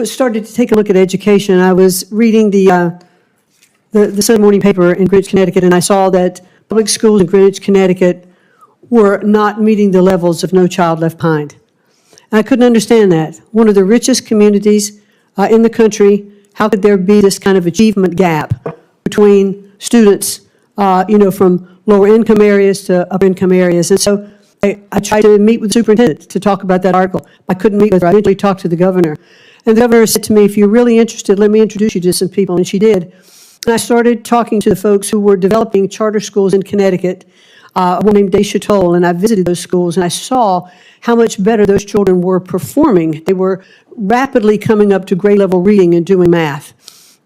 started to take a look at education, I was reading the Sunday morning paper in Greenwich, Connecticut, and I saw that public schools in Greenwich, Connecticut were not meeting the levels of No Child Left Behind. And I couldn't understand that. One of the richest communities in the country, how could there be this kind of achievement gap between students, from lower income areas to upper income areas? And so I tried to meet with the superintendent to talk about that article. I couldn't meet with her. I eventually talked to the governor. And the governor said to me, if you're really interested, let me introduce you to some people. And she did. And I started talking to the folks who were developing charter schools in Connecticut, a woman named Daisha Toll, and I visited those schools, and I saw how much better those children were performing. They were rapidly coming up to grade level reading and doing math.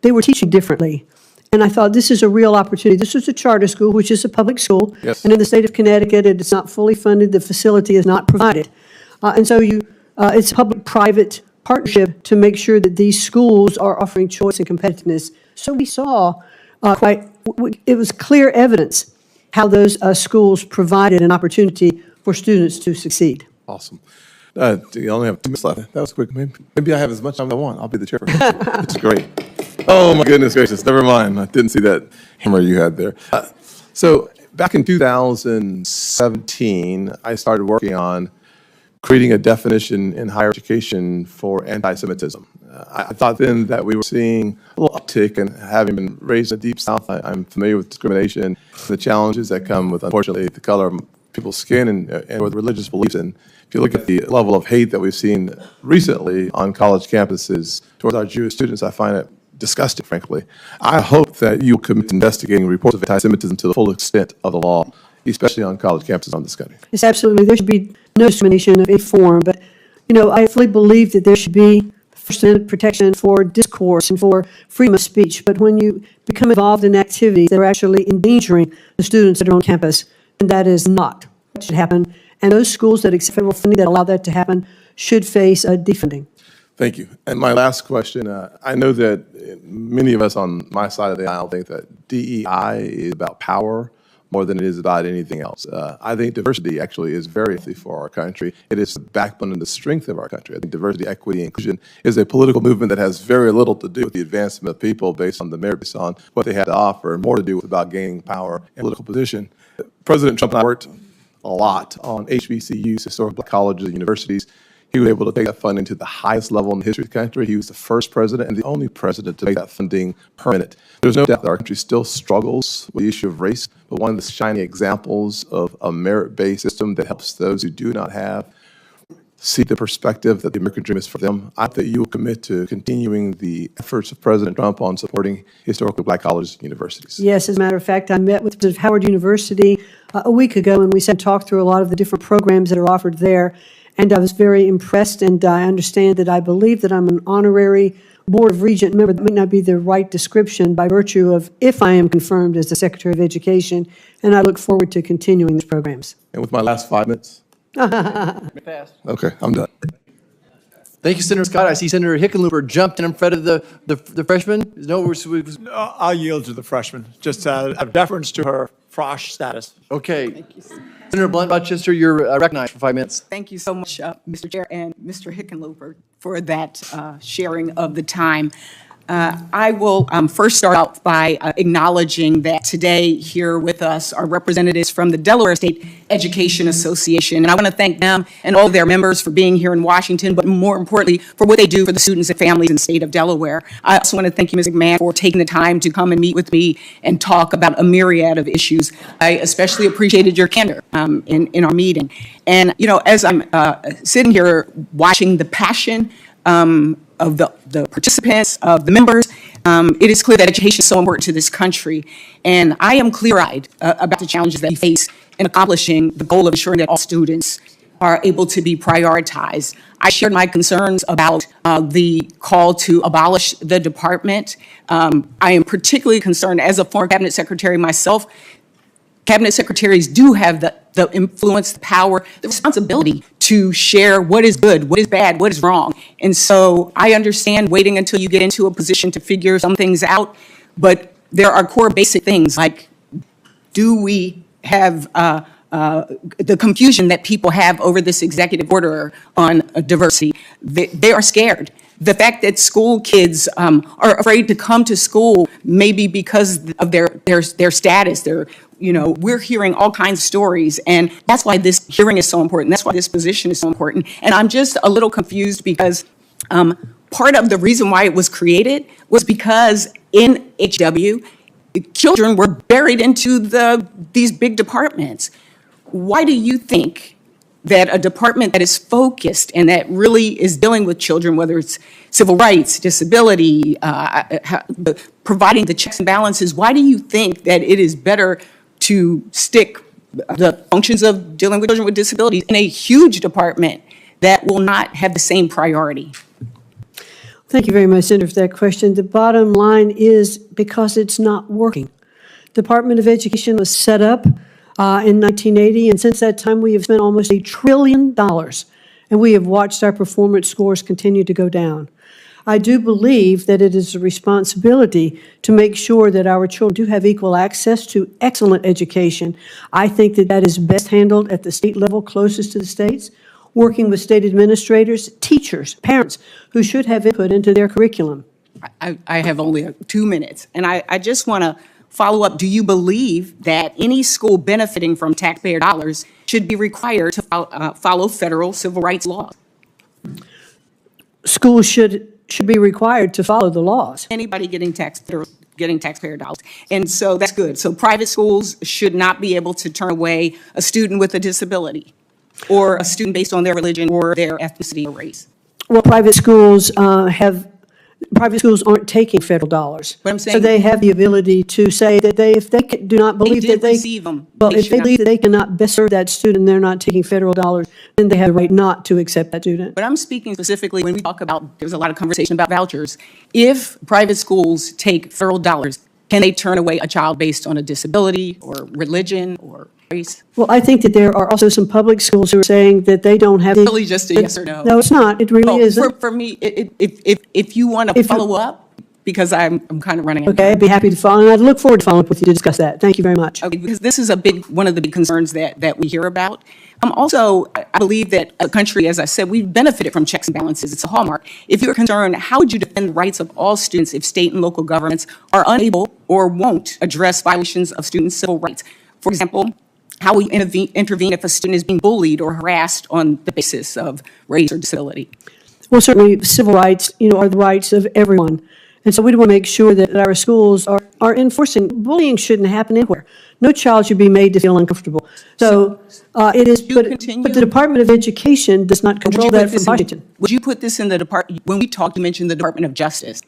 They were teaching differently. And I thought, this is a real opportunity. This is a charter school, which is a public school. Yes. And in the state of Connecticut, it's not fully funded. The facility is not provided. And so it's a public-private partnership to make sure that these schools are offering choice and competitiveness. So we saw it was clear evidence how those schools provided an opportunity for students to succeed. Awesome. You only have 2 minutes left. That was quick. Maybe I have as much time as I want. I'll be the chairperson. It's great. Oh, my goodness gracious. Never mind. I didn't see that hammer you had there. So back in 2017, I started working on creating a definition in higher education for anti-Semitism. I thought then that we were seeing a little uptick, and having been raised in the Deep South, I'm familiar with discrimination and the challenges that come with, unfortunately, the color of people's skin and with religious beliefs. And if you look at the level of hate that we've seen recently on college campuses towards our Jewish students, I find it disgusting, frankly. I hope that you commit to investigating reports of anti-Semitism to the full extent of the law, especially on college campuses on this country. Yes, absolutely. There should be no discrimination of any form, but, I fully believe that there should be First Amendment protection for discourse and for freedom of speech. But when you become involved in activities that are actually endangering the students that are on campus, and that is not what should happen. And those schools that accept federal funding that allow that to happen should face defunding. Thank you. And my last question, I know that many of us on my side of the aisle think that DEI is about power more than it is about anything else. I think diversity actually is very healthy for our country. It is the backbone and the strength of our country. I think diversity, equity, and inclusion is a political movement that has very little to do with the advancement of people based on the merit, based on what they had to offer, and more to do with about gaining power and political position. President Trump and I worked a lot on HBCUs, historic Black colleges and universities. He was able to take that funding to the highest level in the history of the country. He was the first president and the only president to make that funding permanent. There's no doubt that our country still struggles with the issue of race, but one of the shining examples of a merit-based system that helps those who do not have see the perspective that the American dream is for them. I hope that you will commit to continuing the efforts of President Trump on supporting historically Black colleges and universities. Yes, as a matter of fact, I met with Howard University a week ago, and we sat and talked through a lot of the different programs that are offered there. And I was very impressed, and I understand that I believe that I'm an honorary Board of Regent member. That may not be the right description by virtue of if I am confirmed as the Secretary of Education, and I look forward to continuing these programs. And with my last 5 minutes? Okay, I'm done. Thank you, Senator Scott. I see Senator Hickenlooper jumped in front of the freshman. No, I'll yield to the freshman, just out of deference to her frosh status. Okay. Senator Blunt Rochester, you're recognized for 5 minutes. Thank you so much, Mr. Chair and Mr. Hickenlooper, for that sharing of the time. I will first start out by acknowledging that today here with us are representatives from the Delaware State Education Association. And I want to thank them and all of their members for being here in Washington, but more importantly, for what they do for the students and families in the state of Delaware. I also want to thank you, Ms. McMahon, for taking the time to come and meet with me and talk about a myriad of issues. I especially appreciated your candor in our meeting. And, you know, as I'm sitting here watching the passion of the participants, of the members, it is clear that education is so important to this country. And I am clear-eyed about the challenges that we face in accomplishing the goal of ensuring that all students are able to be prioritized. I shared my concerns about the call to abolish the department. I am particularly concerned, as a former cabinet secretary myself, cabinet secretaries do have the influence, the power, the responsibility to share what is good, what is bad, what is wrong. And so I understand waiting until you get into a position to figure some things out, but there are core basic things like, do we have the confusion that people have over this executive order on diversity? They are scared. The fact that school kids are afraid to come to school, maybe because of their status, we're hearing all kinds of stories, and that's why this hearing is so important. That's why this position is so important. And I'm just a little confused because part of the reason why it was created was because in HW, children were buried into these big departments. Why do you think that a department that is focused and that really is dealing with children, whether it's civil rights, disability, providing the checks and balances, why do you think that it is better to stick the functions of dealing with children with disabilities in a huge department that will not have the same priority? Thank you very much, Senator, for that question. The bottom line is because it's not working. Department of Education was set up in 1980, and since that time we have spent almost $1 trillion, and we have watched our performance scores continue to go down. I do believe that it is a responsibility to make sure that our children do have equal access to excellent education. I think that that is best handled at the state level, closest to the states, working with state administrators, teachers, parents, who should have input into their curriculum. I have only 2 minutes, and I just want to follow up. Do you believe that any school benefiting from taxpayer dollars should be required to follow federal civil rights laws? Schools should be required to follow the laws. Anybody getting taxpayer dollars. And so that's good. So private schools should not be able to turn away a student with a disability or a student based on their religion or their ethnicity or race. Well, private schools aren't taking federal dollars. But I'm saying, so they have the ability to say that if they do not believe that they receive them. Well, if they believe that they cannot best serve that student, they're not taking federal dollars, then they have the right not to accept that student. But I'm speaking specifically when we talk about, there's a lot of conversation about vouchers. If private schools take federal dollars, can they turn away a child based on a disability or religion or race? Well, I think that there are also some public schools who are saying that they don't have. It's really just a yes or no. No, it's not. It really isn't. For me, if you want to follow up, because I'm kind of running out of Okay, time. I'd be happy to follow, and I'd look forward to following up with you to discuss that. Thank you very much. Okay, because this is one of the big concerns that we hear about. Also, I believe that a country, as I said, we've benefited from checks and balances. It's a hallmark. If you're concerned, how would you defend the rights of all students if state and local governments are unable or won't address violations of students' civil rights? For example, How will you intervene if a student is being bullied or harassed on the basis of race or disability? Well, certainly, civil rights, are the rights of everyone. And so we want to make sure that our schools are enforcing. Bullying shouldn't happen anywhere. No child should be made to feel uncomfortable. So it is, but the Department of Education does not control that from Washington. Would you put this in the department, when we talked, you mentioned the Department of Justice.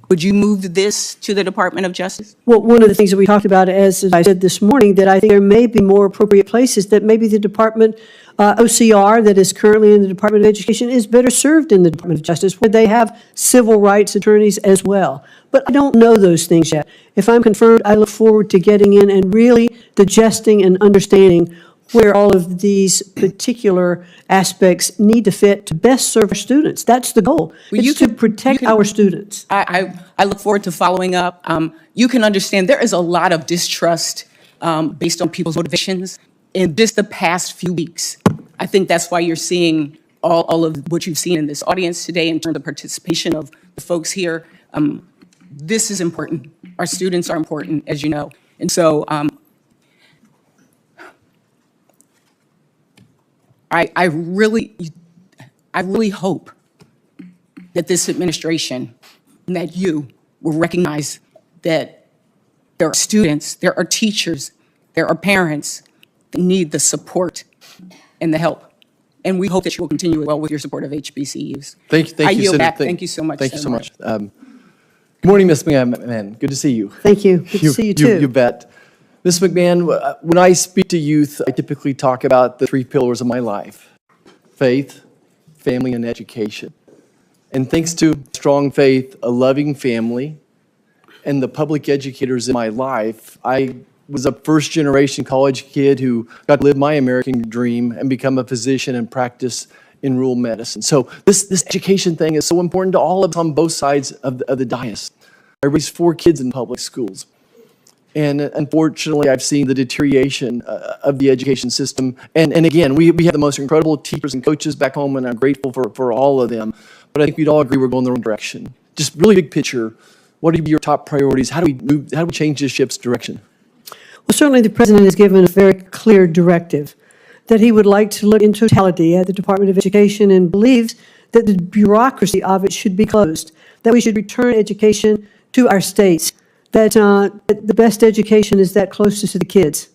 Would you move this to the Department of Justice? Well, one of the things that we talked about, as I said this morning, that I think there may be more appropriate places that maybe the Department, OCR, that is currently in the Department of Education, is better served in the Department of Justice, where they have civil rights attorneys as well. But I don't know those things yet. If I'm confirmed, I look forward to getting in and really digesting and understanding where all of these particular aspects need to fit to best serve our students. That's the goal. It's to protect our students. I look forward to following up. You can understand there is a lot of distrust based on people's motivations in just the past few weeks. I think that's why you're seeing all of what you've seen in this audience today in terms of participation of the folks here. This is important. Our students are important, as you know. And so I really hope that this administration and that you will recognize that there are students, there are teachers, there are parents that need the support and the help. And we hope that you will continue well with your support of HBCUs. Thank you, yield Senator. back. Thank you so much. Thank you so much. Good morning, Ms. McMahon. Good to see you. Thank you. Good to see you, too. You bet. Ms. McMahon, when I speak to youth, I typically talk about the 3 pillars of my life: faith, family, and education. And thanks to strong faith, a loving family, and the public educators in my life, I was a first-generation college kid who got to live my American dream and become a physician and practice in rural medicine. So this education thing is so important to all of us on both sides of the dais. I raised 4 kids in public schools. And unfortunately, I've seen the deterioration of the education system. And again, we have the most incredible teachers and coaches back home, and I'm grateful for all of them. But I think we'd all agree we're going the wrong direction. Just really big picture, what are your top priorities? How do we change this ship's direction? Well, certainly the President has given a very clear directive that he would like to look in totality at the Department of Education and believes that the bureaucracy of it should be closed, that we should return education to our states, that the best education is that closest to the kids,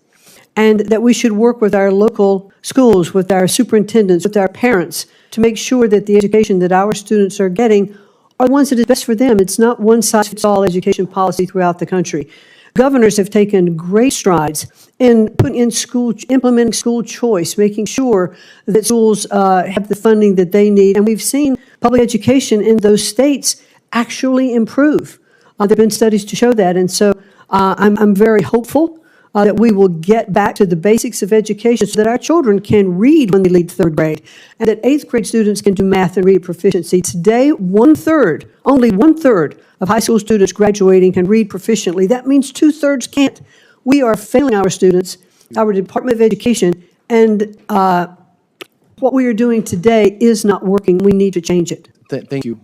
and that we should work with our local schools, with our superintendents, with our parents, to make sure that the education that our students are getting are the ones that is best for them. It's not one-size-fits-all education policy throughout the country. Governors have taken great strides in implementing school choice, making sure that schools have the funding that they need. And we've seen public education in those states actually improve. There have been studies to show that. And so I'm very hopeful that we will get back to the basics of education so that our children can read when they leave 3rd grade, and that 8th grade students can do math and read proficiency. Today, only one third of high school students graduating can read proficiently. That means 2/3 can't. We are failing our students, our Department of Education, and what we are doing today is not working. We need to change it. Thank you.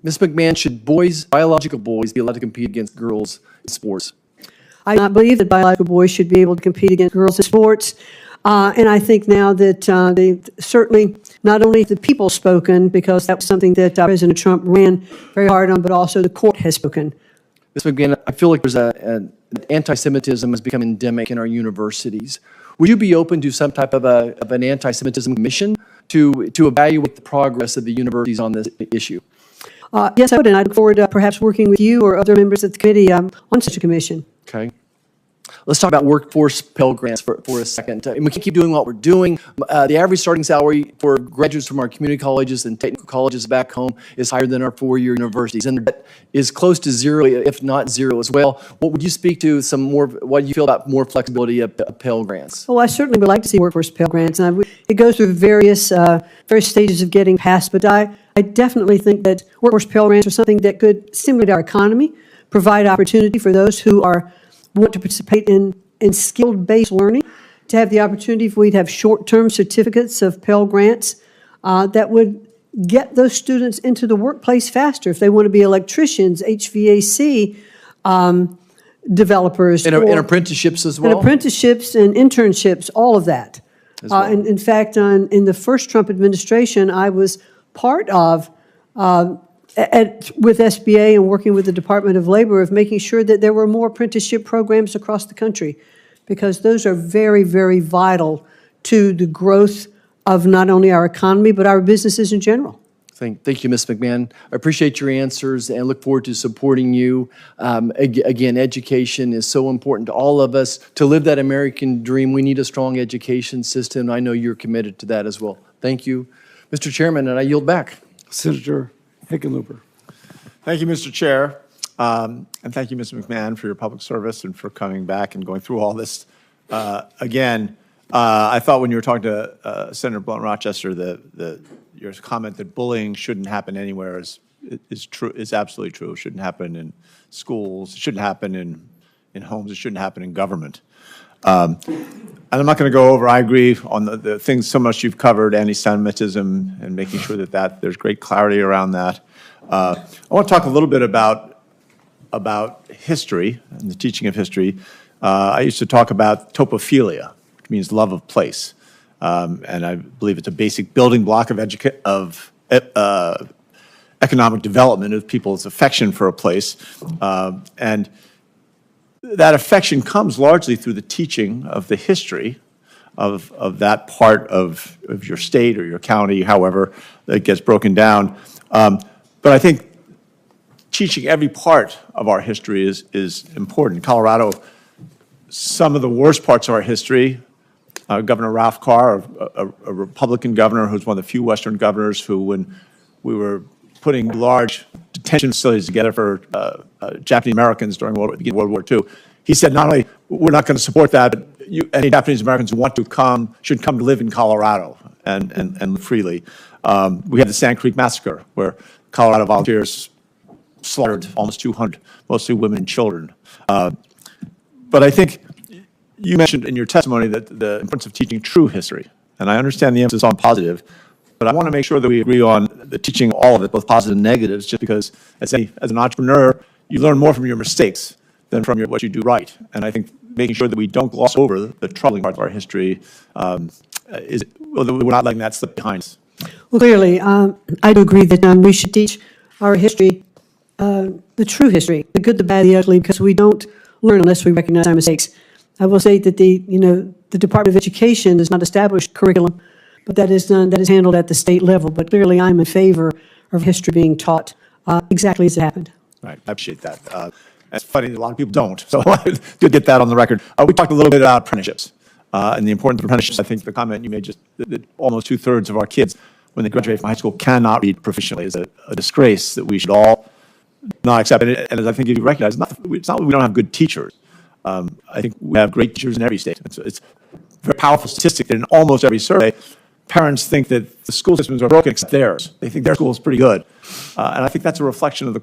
Ms. McMahon, should biological boys be allowed to compete against girls in sports? I do not believe that biological boys should be able to compete against girls in sports. And I think now that certainly not only the people spoken, because that was something that President Trump ran very hard on, but also the court has spoken. Ms. McMahon, I feel like there's an anti-Semitism has become endemic in our universities. Would you be open to some type of an anti-Semitism commission to evaluate the progress of the universities on this issue? Yes, I would, and I look forward to perhaps working with you or other members of the committee on such a commission. Okay. Let's talk about workforce Pell Grants for a second. And we can keep doing what we're doing. The average starting salary for graduates from our community colleges and technical colleges back home is higher than our 4-year universities, and that is close to zero, if not zero as well. What would you speak to what do you feel about more flexibility of Pell Grants? Well, I certainly would like to see workforce Pell Grants. And it goes through various stages of getting passed, but I definitely think that workforce Pell Grants are something that could stimulate our economy, provide opportunity for those who want to participate in skilled-based learning, to have the opportunity if we'd have short-term certificates of Pell Grants that would get those students into the workplace faster. If they want to be electricians, HVAC, developers. And apprenticeships as well? And apprenticeships and internships, all of that. As well. In fact, in the first Trump administration, I was part of, with SBA and working with the Department of Labor, of making sure that there were more apprenticeship programs across the country, because those are very, very vital to the growth of not only our economy, but our businesses in general. Thank you, Ms. McMahon. I appreciate your answers and look forward to supporting you. Again, education is so important to all of us. To live that American dream, we need a strong education system. I know you're committed to that as well. Thank you. Mr. Chairman, and I yield back. Senator Hickenlooper. Thank you, Mr. Chair. And thank you, Ms. McMahon, for your public service and for coming back and going through all this. Again, I thought when you were talking to Senator Blunt Rochester, your comment that bullying shouldn't happen anywhere is true, is absolutely true. It shouldn't happen in schools. It shouldn't happen in homes. It shouldn't happen in government. And I'm not going to go over, I agree on the things so much you've covered, anti-Semitism and making sure that there's great clarity around that. I want to talk a little bit about history and the teaching of history. I used to talk about topophilia, which means love of place. And I believe it's a basic building block of economic development of people's affection for a place. And that affection comes largely through the teaching of the history of that part of your state or your county, however that gets broken down. But I think teaching every part of our history is important. In Colorado, some of the worst parts of our history, Governor Ralph Carr, a Republican governor who's one of the few Western governors who, when we were putting large detention facilities together for Japanese Americans during World War II, he said, not only we're not going to support that, but any Japanese Americans who want to come should come to live in Colorado and live freely. We had the Sand Creek Massacre, where Colorado volunteers slaughtered almost 200, mostly women and children. But I think you mentioned in your testimony that the importance of teaching true history, and I understand the emphasis on positive, but I want to make sure that we agree on the teaching all of it, both positive and negatives, just because as an entrepreneur, you learn more from your mistakes than from what you do right. And I think making sure that we don't gloss over the troubling parts of our history we're not letting that slip behind us. Well, clearly, I do agree that we should teach our history, the true history, the good, the bad, the ugly, because we don't learn unless we recognize our mistakes. I will say that the Department of Education does not establish curriculum, but that is handled at the state level. But clearly, I'm in favor of history being taught exactly as it happened. Right, I appreciate that. It's funny that a lot of people don't, so good to get that on the record. We talked a little bit about apprenticeships and the importance of apprenticeships. I think the comment you made just that almost 2/3 of our kids, when they graduate from high school, cannot read proficiently is a disgrace that we should all not accept. And as I think you recognize, it's not that we don't have good teachers. I think we have great teachers in every state. It's a very powerful statistic that in almost every survey, parents think that the school systems are broken except theirs. They think their school is pretty good. And I think that's a reflection of the